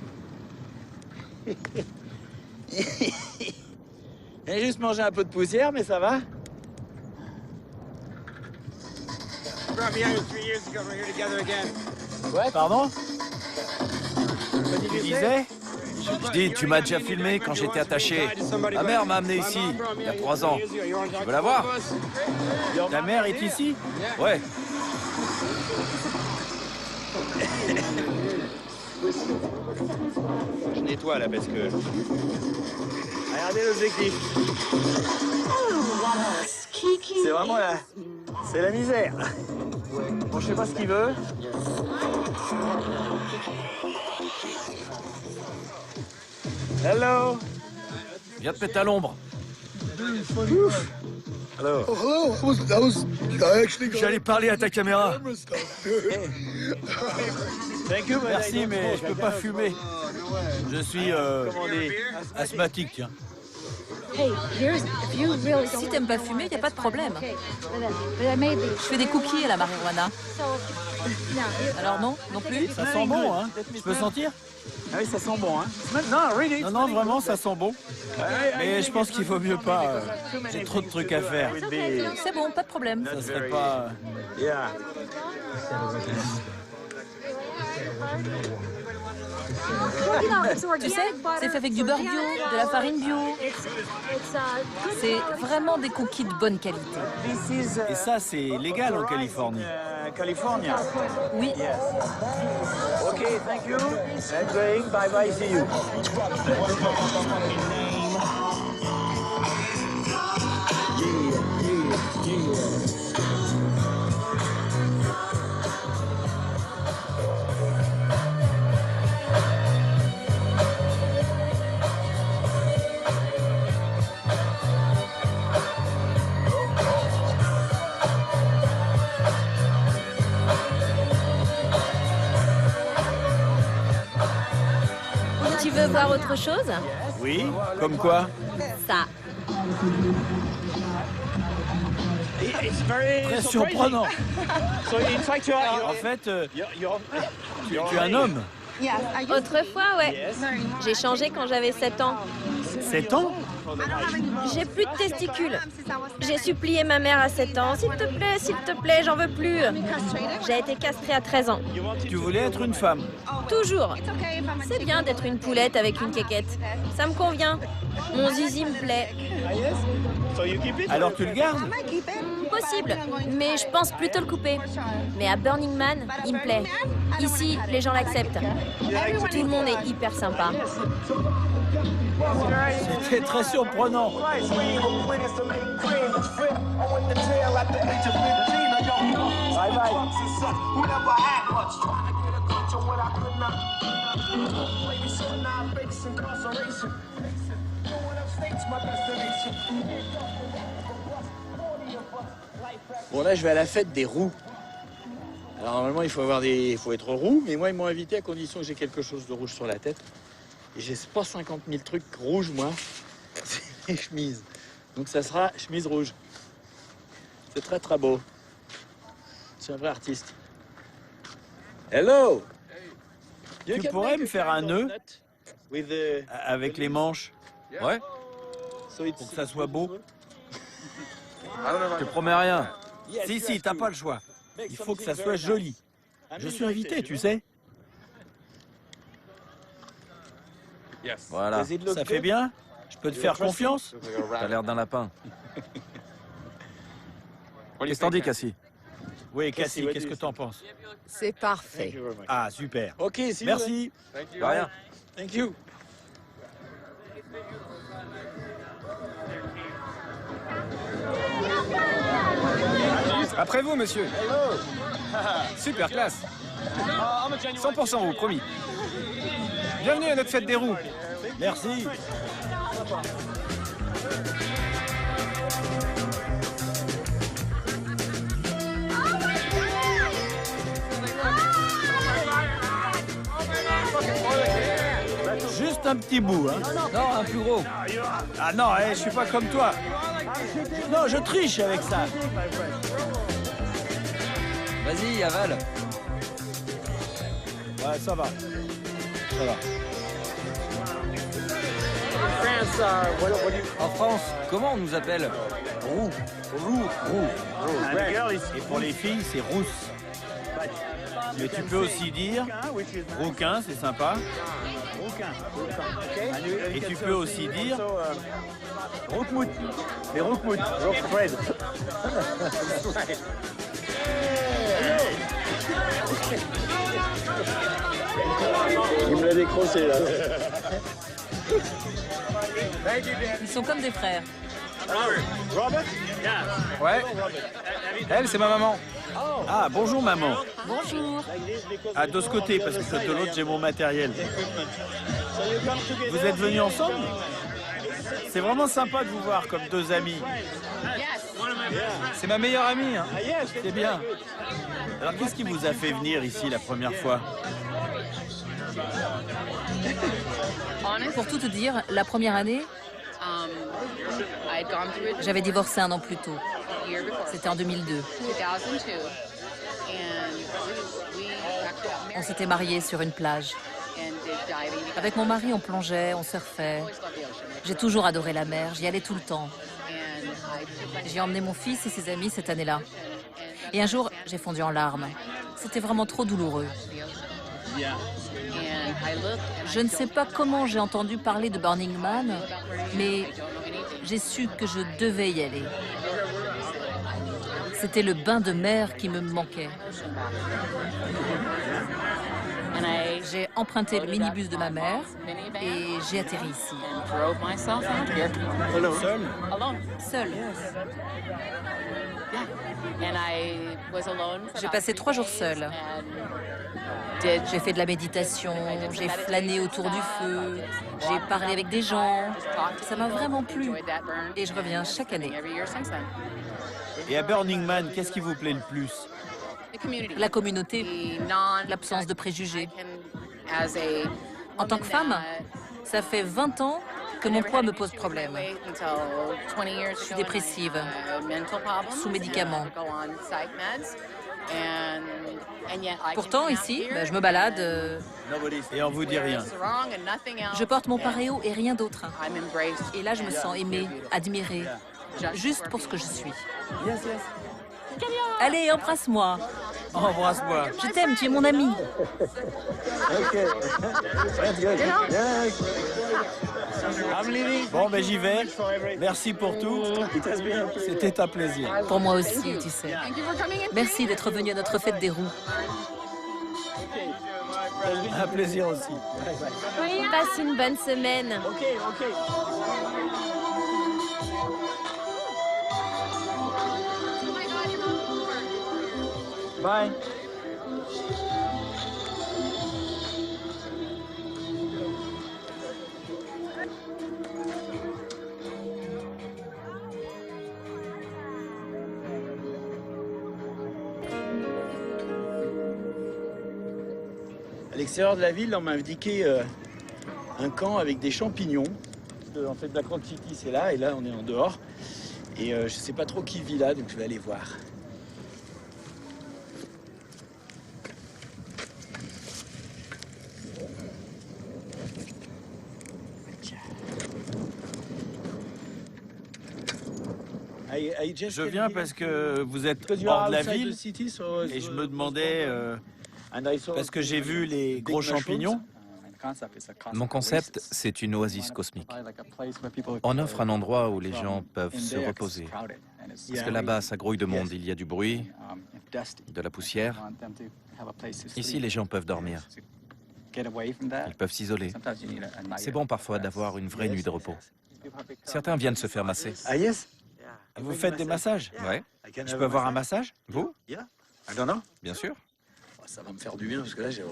J'ai juste mangé un peu de poussière, mais ça va. Ouais, pardon? Tu disais? Je dis, tu m'as déjà filmé quand j'étais attaché. Ma mère m'a amené ici, il y a 3 ans. Tu veux la voir? Ta mère est ici? Ouais. Je nettoie là parce que... Regardez l'objectif. C'est vraiment la... C'est la misère. Bon, je sais pas ce qu'il veut. Hello. Viens te mettre à l'ombre. Alors. J'allais parler à ta caméra. Merci, mais je peux pas fumer. Je suis asthmatique, tiens. Si t'aimes pas fumer, y a pas de problème. Je fais des cookies à la marijuana. Alors non, non plus. Ça sent bon, hein? Je peux sentir? Ah oui, ça sent bon, hein? Non, non, vraiment, ça sent bon. Mais je pense qu'il faut mieux pas. J'ai trop de trucs à faire. C'est bon, pas de problème. Ça serait pas... Tu sais, c'est fait avec du beurre bio, de la farine bio. C'est vraiment des cookies de bonne qualité. Et ça, c'est légal en Californie. Californie. Oui. Ok, thank you. I'm going. Bye bye. See you. Tu veux voir autre chose? Oui, comme quoi? Ça. Très surprenant. En fait, tu es un homme. Autrefois, ouais. J'ai changé quand j'avais 7 ans. 7 ans? J'ai plus de testicules. J'ai supplié ma mère à 7 ans. S'il te plaît, j'en veux plus. J'ai été castrée à 13 ans. Tu voulais être une femme? Toujours. C'est bien d'être une poulette avec une quéquette. Ça me convient. Mon zizi me plaît. Alors tu le gardes? Possible, mais je pense plutôt le couper. Mais à Burning Man, il me plaît. Ici, les gens l'acceptent. Tout le monde est hyper sympa. C'était très surprenant. Bye bye. Bon, là, je vais à la fête des roux. Alors, normalement, il faut être roux, mais moi, ils m'ont invité à condition que j'ai quelque chose de rouge sur la tête. Et j'ai pas 50 000 trucs rouges, moi. C'est les chemises. Donc, ça sera chemise rouge. C'est très, très beau. C'est un vrai artiste. Hello! Tu pourrais me faire un nœud avec les manches? Ouais. Pour que ça soit beau. Je te promets rien. Si, t'as pas le choix. Il faut que ça soit joli. Je suis invité, tu sais. Voilà. Ça fait bien? Je peux te faire confiance? T'as l'air d'un lapin. Qu'est-ce que t'en dis, Cassie? Oui, Cassie, qu'est-ce que t'en penses? C'est parfait. Ah, super. Ok, merci. De rien. Thank you. Après vous, monsieur. Super classe. 100% roux, promis. Bienvenue à notre fête des roues. Merci. Juste un petit bout, hein. Non, un plus gros. Ah non, je suis pas comme toi. Non, je triche avec ça. Vas-y, avale. Ouais, ça va. Ça va. En France, comment on nous appelle? Roux. Et pour les filles, c'est rousse. Mais tu peux aussi dire rouquin, c'est sympa. Et tu peux aussi dire roukmout. Les roukmout. Rockfred. Il me l'a décroché là. Ils sont comme des frères. Ouais. Elle, c'est ma maman. Ah, bonjour maman. Bonjour. Ah, de ce côté, parce que de l'autre, j'ai mon matériel. Vous êtes venus ensemble? C'est vraiment sympa de vous voir comme deux amis. C'est ma meilleure amie. Hein. C'est bien. Alors, qu'est-ce qui vous a fait venir ici la première fois? Pour tout te dire, la première année, j'avais divorcé 1 an plus tôt. C'était en 2002. On s'était mariés sur une plage. Avec mon mari, on plongeait, on surfait. J'ai toujours adoré la mer, j'y allais tout le temps. J'ai emmené mon fils et ses amis cette année-là. Et un jour, j'ai fondu en larmes. C'était vraiment trop douloureux. Je ne sais pas comment j'ai entendu parler de Burning Man, mais j'ai su que je devais y aller. C'était le bain de mer qui me manquait. J'ai emprunté le minibus de ma mère et j'ai atterri ici. Seul? Seule. J'ai passé 3 jours seule. J'ai fait de la méditation, j'ai flâné autour du feu, j'ai parlé avec des gens. Ça m'a vraiment plu et je reviens chaque année. Et à Burning Man, qu'est-ce qui vous plaît le plus? La communauté, l'absence de préjugés. En tant que femme, ça fait 20 ans que mon poids me pose problème. Je suis dépressive, sous médicaments. Pourtant, ici, je me balade. Et on vous dit rien. Je porte mon paréo et rien d'autre. Et là, je me sens aimée, admirée, juste pour ce que je suis. Allez, embrasse-moi. Embrasse-moi. Je t'aime, tu es mon ami. Bon, j'y vais. Merci pour tout. C'était un plaisir. Pour moi aussi, tu sais. Merci d'être venu à notre fête des roues. Un plaisir aussi. Passe une bonne semaine. Bye. À l'extérieur de la ville, on m'a indiqué un camp avec des champignons. En fait, Black Rock City, c'est là, et là, on est en dehors. Et je sais pas trop qui vit là, donc je vais aller voir. Je viens parce que vous êtes hors de la ville et je me demandais, parce que j'ai vu les gros champignons. Mon concept, c'est une oasis cosmique. On offre un endroit où les gens peuvent se reposer. Parce que là-bas, ça grouille de monde, il y a du bruit, de la poussière. Ici, les gens peuvent dormir. Ils peuvent s'isoler. C'est bon parfois d'avoir une vraie nuit de repos. Certains viennent se faire masser. Ah yes? Vous faites des massages? Ouais. Je peux avoir un massage? Vous? Bien sûr. Ça va me faire du bien parce que là, j'ai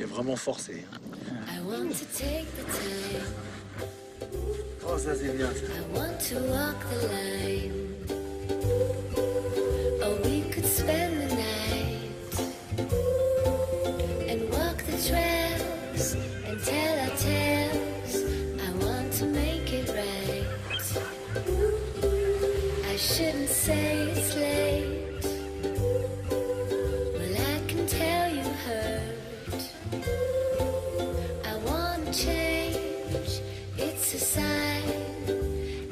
vraiment forcé. Oh, ça c'est bien. Shouldn't say it's late. Well, I can tell you hurt. I wanna change, it's a sign.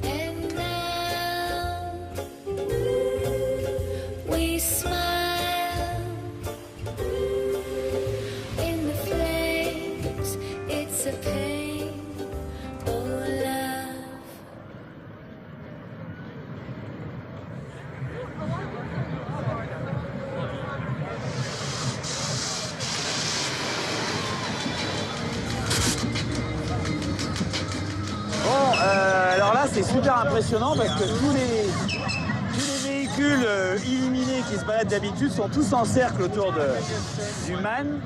And now we smile in the flames. It's a pain, oh love. Alors là, c'est super impressionnant parce que tous les véhicules illuminés qui se baladent d'habitude sont tous en cercle autour du man.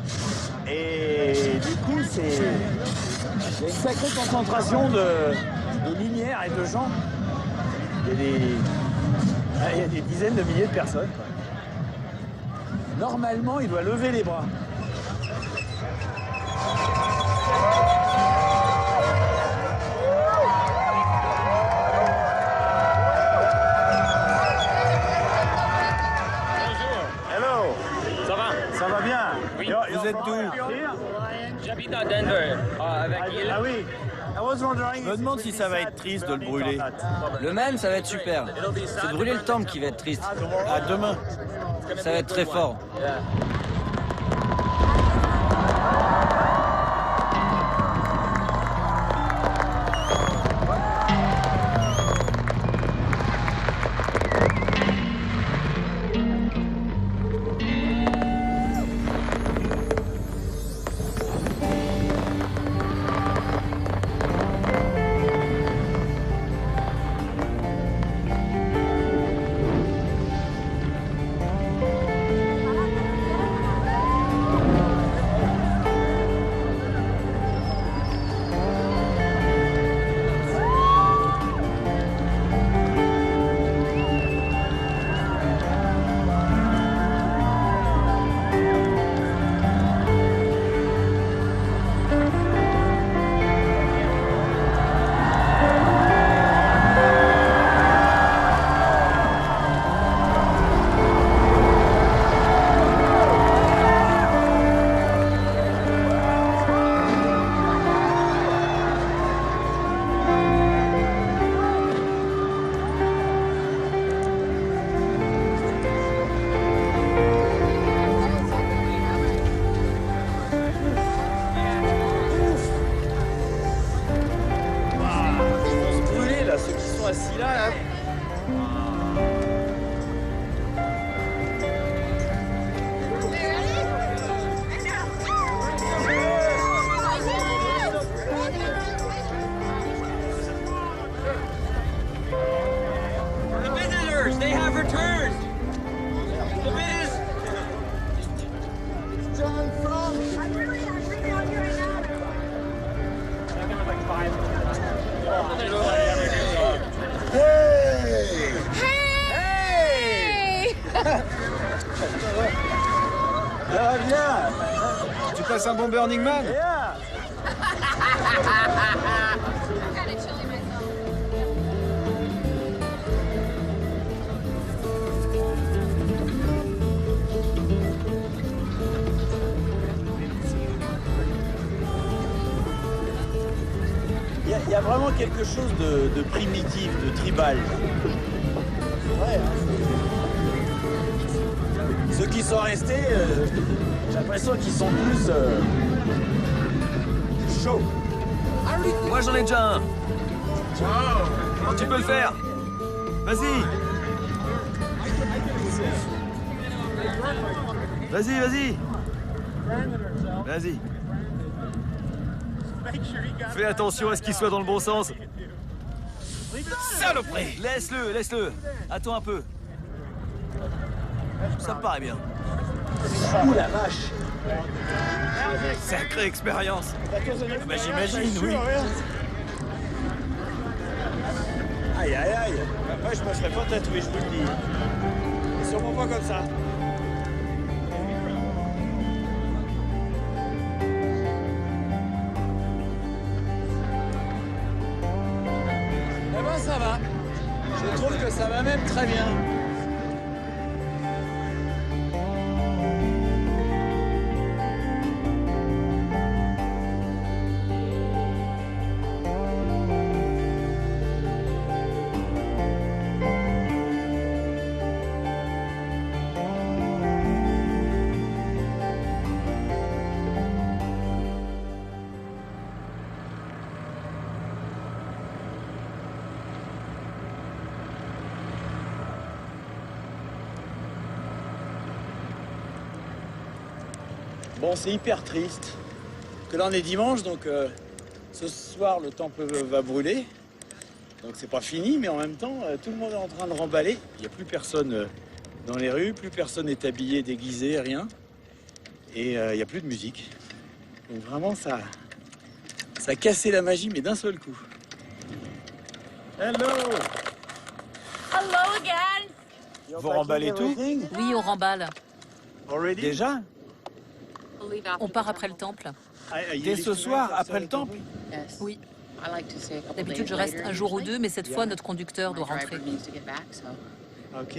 Et du coup, il y a une sacrée concentration de lumière et de gens. Il y a des dizaines de milliers de personnes, quoi. Normalement, il doit lever les bras. Ça va bien? Oui. Vous êtes d'où? J'habite à Denver, avec il. Ah oui. Je me demande si ça va être triste de le brûler. Le Man, ça va être super. C'est de brûler le temple qui va être triste. À demain. Ça va être très fort. Ça va bien. passe un bon Burning Man? Il y a vraiment quelque chose de primitif, de tribal. C'est vrai, hein. Ceux qui sont restés, j'ai l'impression qu'ils sont plus chauds. Moi j'en ai déjà un. Oh, tu peux le faire. Vas-y. Vas-y, vas-y. Vas-y. Fais attention à ce qu'il soit dans le bon sens. Saloperie! Laisse-le, laisse-le. Attends un peu. Ça me paraît bien. Ouh la vache! Sacrée expérience. Bah, j'imagine, oui. Aïe, aïe, aïe. Moi, je me ferais pas tatouer, je vous le dis. Et sûrement pas comme ça. Eh ben, ça va. Je trouve que ça va même très bien. Bon, c'est hyper triste. Que là, on est dimanche, donc ce soir, le temple va brûler. Donc c'est pas fini, mais en même temps, tout le monde est en train de remballer. Il n'y a plus personne dans les rues, plus personne n'est habillé, déguisé, rien. Et il n'y a plus de musique. Donc vraiment, ça a cassé la magie, mais d'un seul coup. Hello! Hello again! Vous remballez tout? Oui, on remballe. Déjà? On part après le temple. Dès ce soir, après le temple? Oui. D'habitude, je reste un jour ou deux, mais cette fois, notre conducteur doit rentrer. Ok.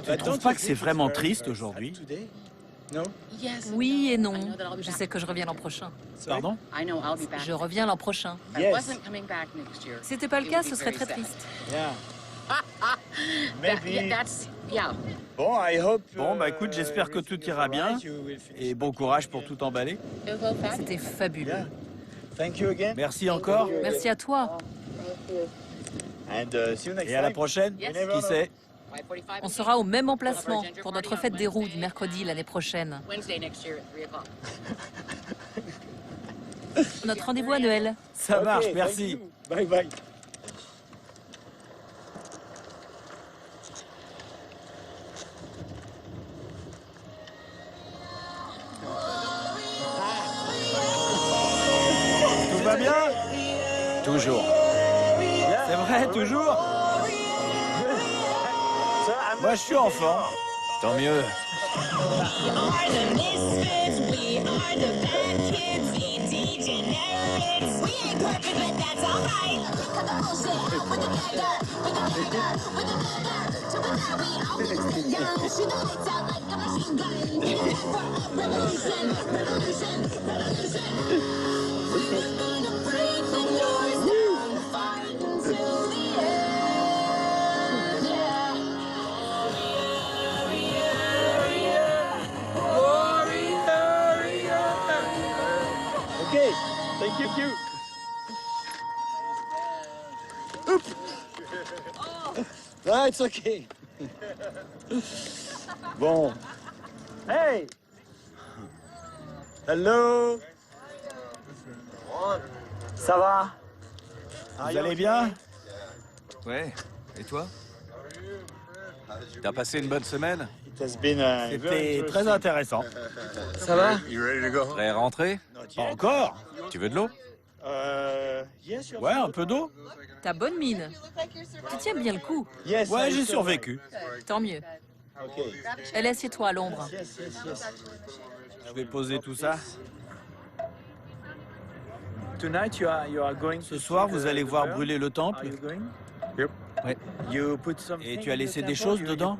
Tu trouves pas que c'est vraiment triste aujourd'hui? Oui et non. Je sais que je reviens l'an prochain. Pardon? Je reviens l'an prochain. Si c'était pas le cas, ce serait très triste. Bon, bah écoute, j'espère que tout ira bien. Et bon courage pour tout emballer. C'était fabuleux. Merci encore. Merci à toi. Et à la prochaine. Qui sait? On sera au même emplacement pour notre fête des roues du mercredi l'année prochaine. Notre rendez-vous annuel. Ça marche, merci. Bye bye. Tout va bien? Toujours. C'est vrai, toujours? Moi, je suis en forme. Tant mieux. Okay, thank you. Oops. Ah, it's okay. Bon. Hey. Hello. Ça va? Vous allez bien? Ouais. Et toi? T'as passé une bonne semaine? C'était très intéressant. Ça va? Prêt à rentrer? Pas encore? Tu veux de l'eau? Ouais, un peu d'eau? T'as bonne mine. Tu tiens bien le coup. Ouais, j'ai survécu. Tant mieux. Allez, assieds-toi à l'ombre. Je vais poser tout ça. Ce soir, vous allez voir brûler le temple. Ouais. Et tu as laissé des choses dedans?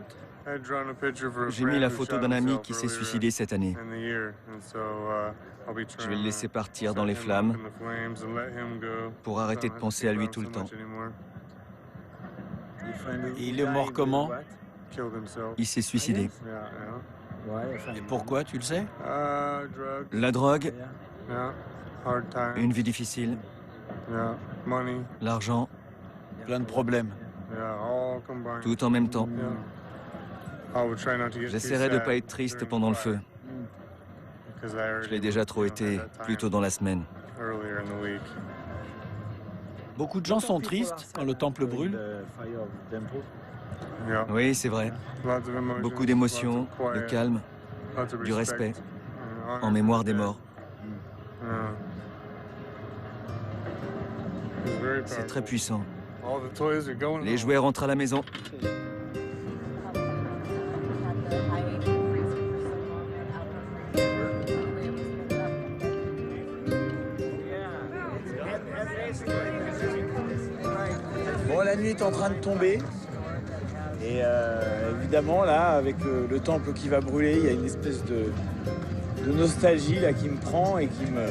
J'ai mis la photo d'un ami qui s'est suicidé cette année. Je vais le laisser partir dans les flammes pour arrêter de penser à lui tout le temps. Et il est mort comment? Il s'est suicidé. Et pourquoi, tu le sais? La drogue, une vie difficile, l'argent, plein de problèmes. Tout en même temps. J'essaierai de ne pas être triste pendant le feu. Je l'ai déjà trop été plus tôt dans la semaine. Beaucoup de gens sont tristes quand le temple brûle. Oui, c'est vrai. Beaucoup d'émotions, de calme, du respect, en mémoire des morts. C'est très puissant. Les jouets rentrent à la maison. Bon, la nuit est en train de tomber. Et évidemment, là, avec le temple qui va brûler, il y a une espèce de nostalgie là, qui me prend et qui me...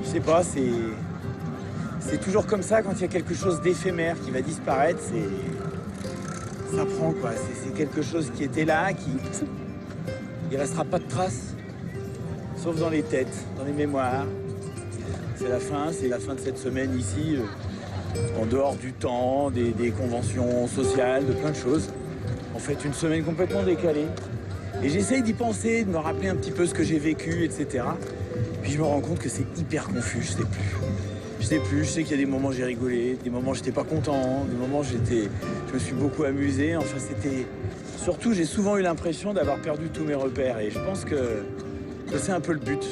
Je sais pas, c'est toujours comme ça quand il y a quelque chose d'éphémère qui va disparaître, ça prend quoi. C'est quelque chose qui était là, il restera pas de traces, sauf dans les têtes, dans les mémoires. C'est la fin de cette semaine ici, en dehors du temps, des conventions sociales, de plein de choses. En fait, une semaine complètement décalée. Et j'essaye d'y penser, de me rappeler un petit peu ce que j'ai vécu, etc. Puis je me rends compte que c'est hyper confus, je sais plus, je sais qu'il y a des moments où j'ai rigolé, des moments où j'étais pas content, des moments où je me suis beaucoup amusé. Enfin, surtout, j'ai souvent eu l'impression d'avoir perdu tous mes repères. Et je pense que c'est un peu le but.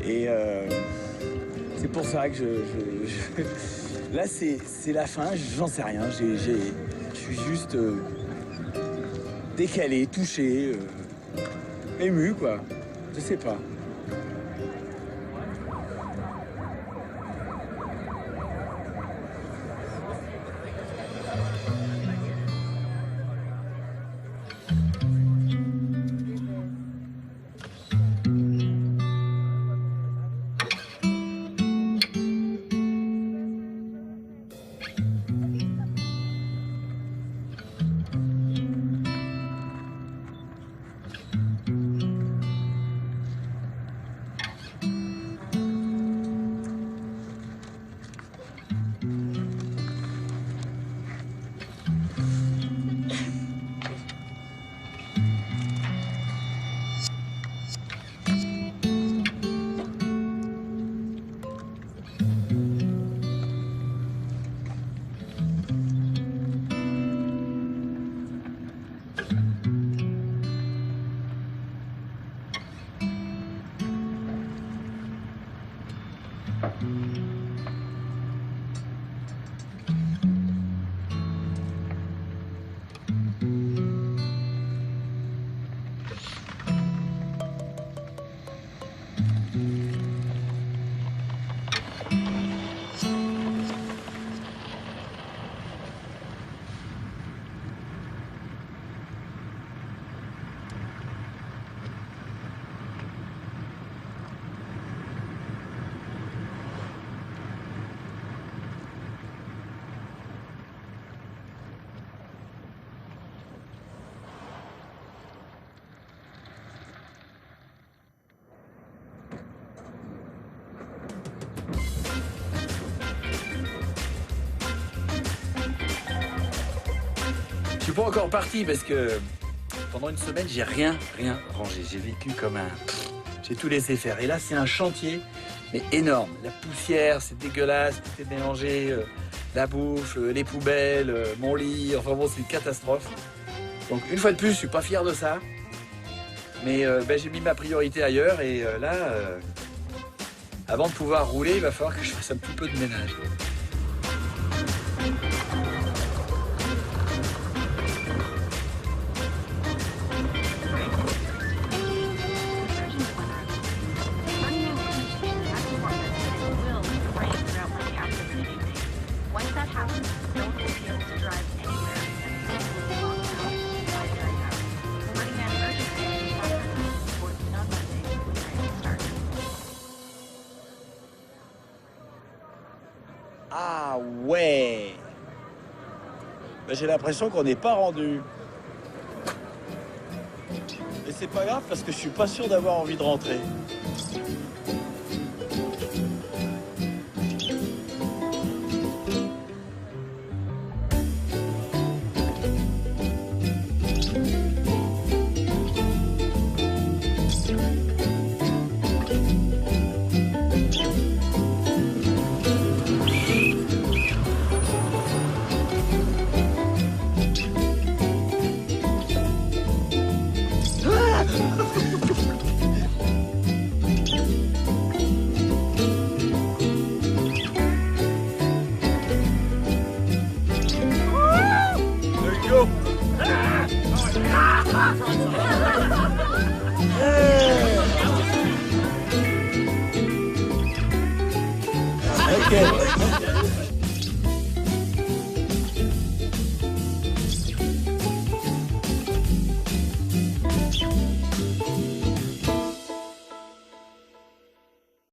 Et c'est pour ça que là, c'est la fin, j'en sais rien. Je suis juste décalé, touché, ému, quoi. Je sais pas. Je suis pas encore parti parce que pendant une semaine, j'ai rien rangé. J'ai vécu comme un... J'ai tout laissé faire. Et là, c'est un chantier, mais énorme. La poussière, c'est dégueulasse, tout est mélangé. La bouffe, les poubelles, mon lit. Enfin bon, c'est une catastrophe. Donc, une fois de plus, je suis pas fier de ça. Mais j'ai mis ma priorité ailleurs. Et là, avant de pouvoir rouler, il va falloir que je fasse un petit peu de ménage. Ah ouais. Ben, j'ai l'impression qu'on n'est pas rendu. Et c'est pas grave parce que je suis pas sûr d'avoir envie de rentrer. Ok.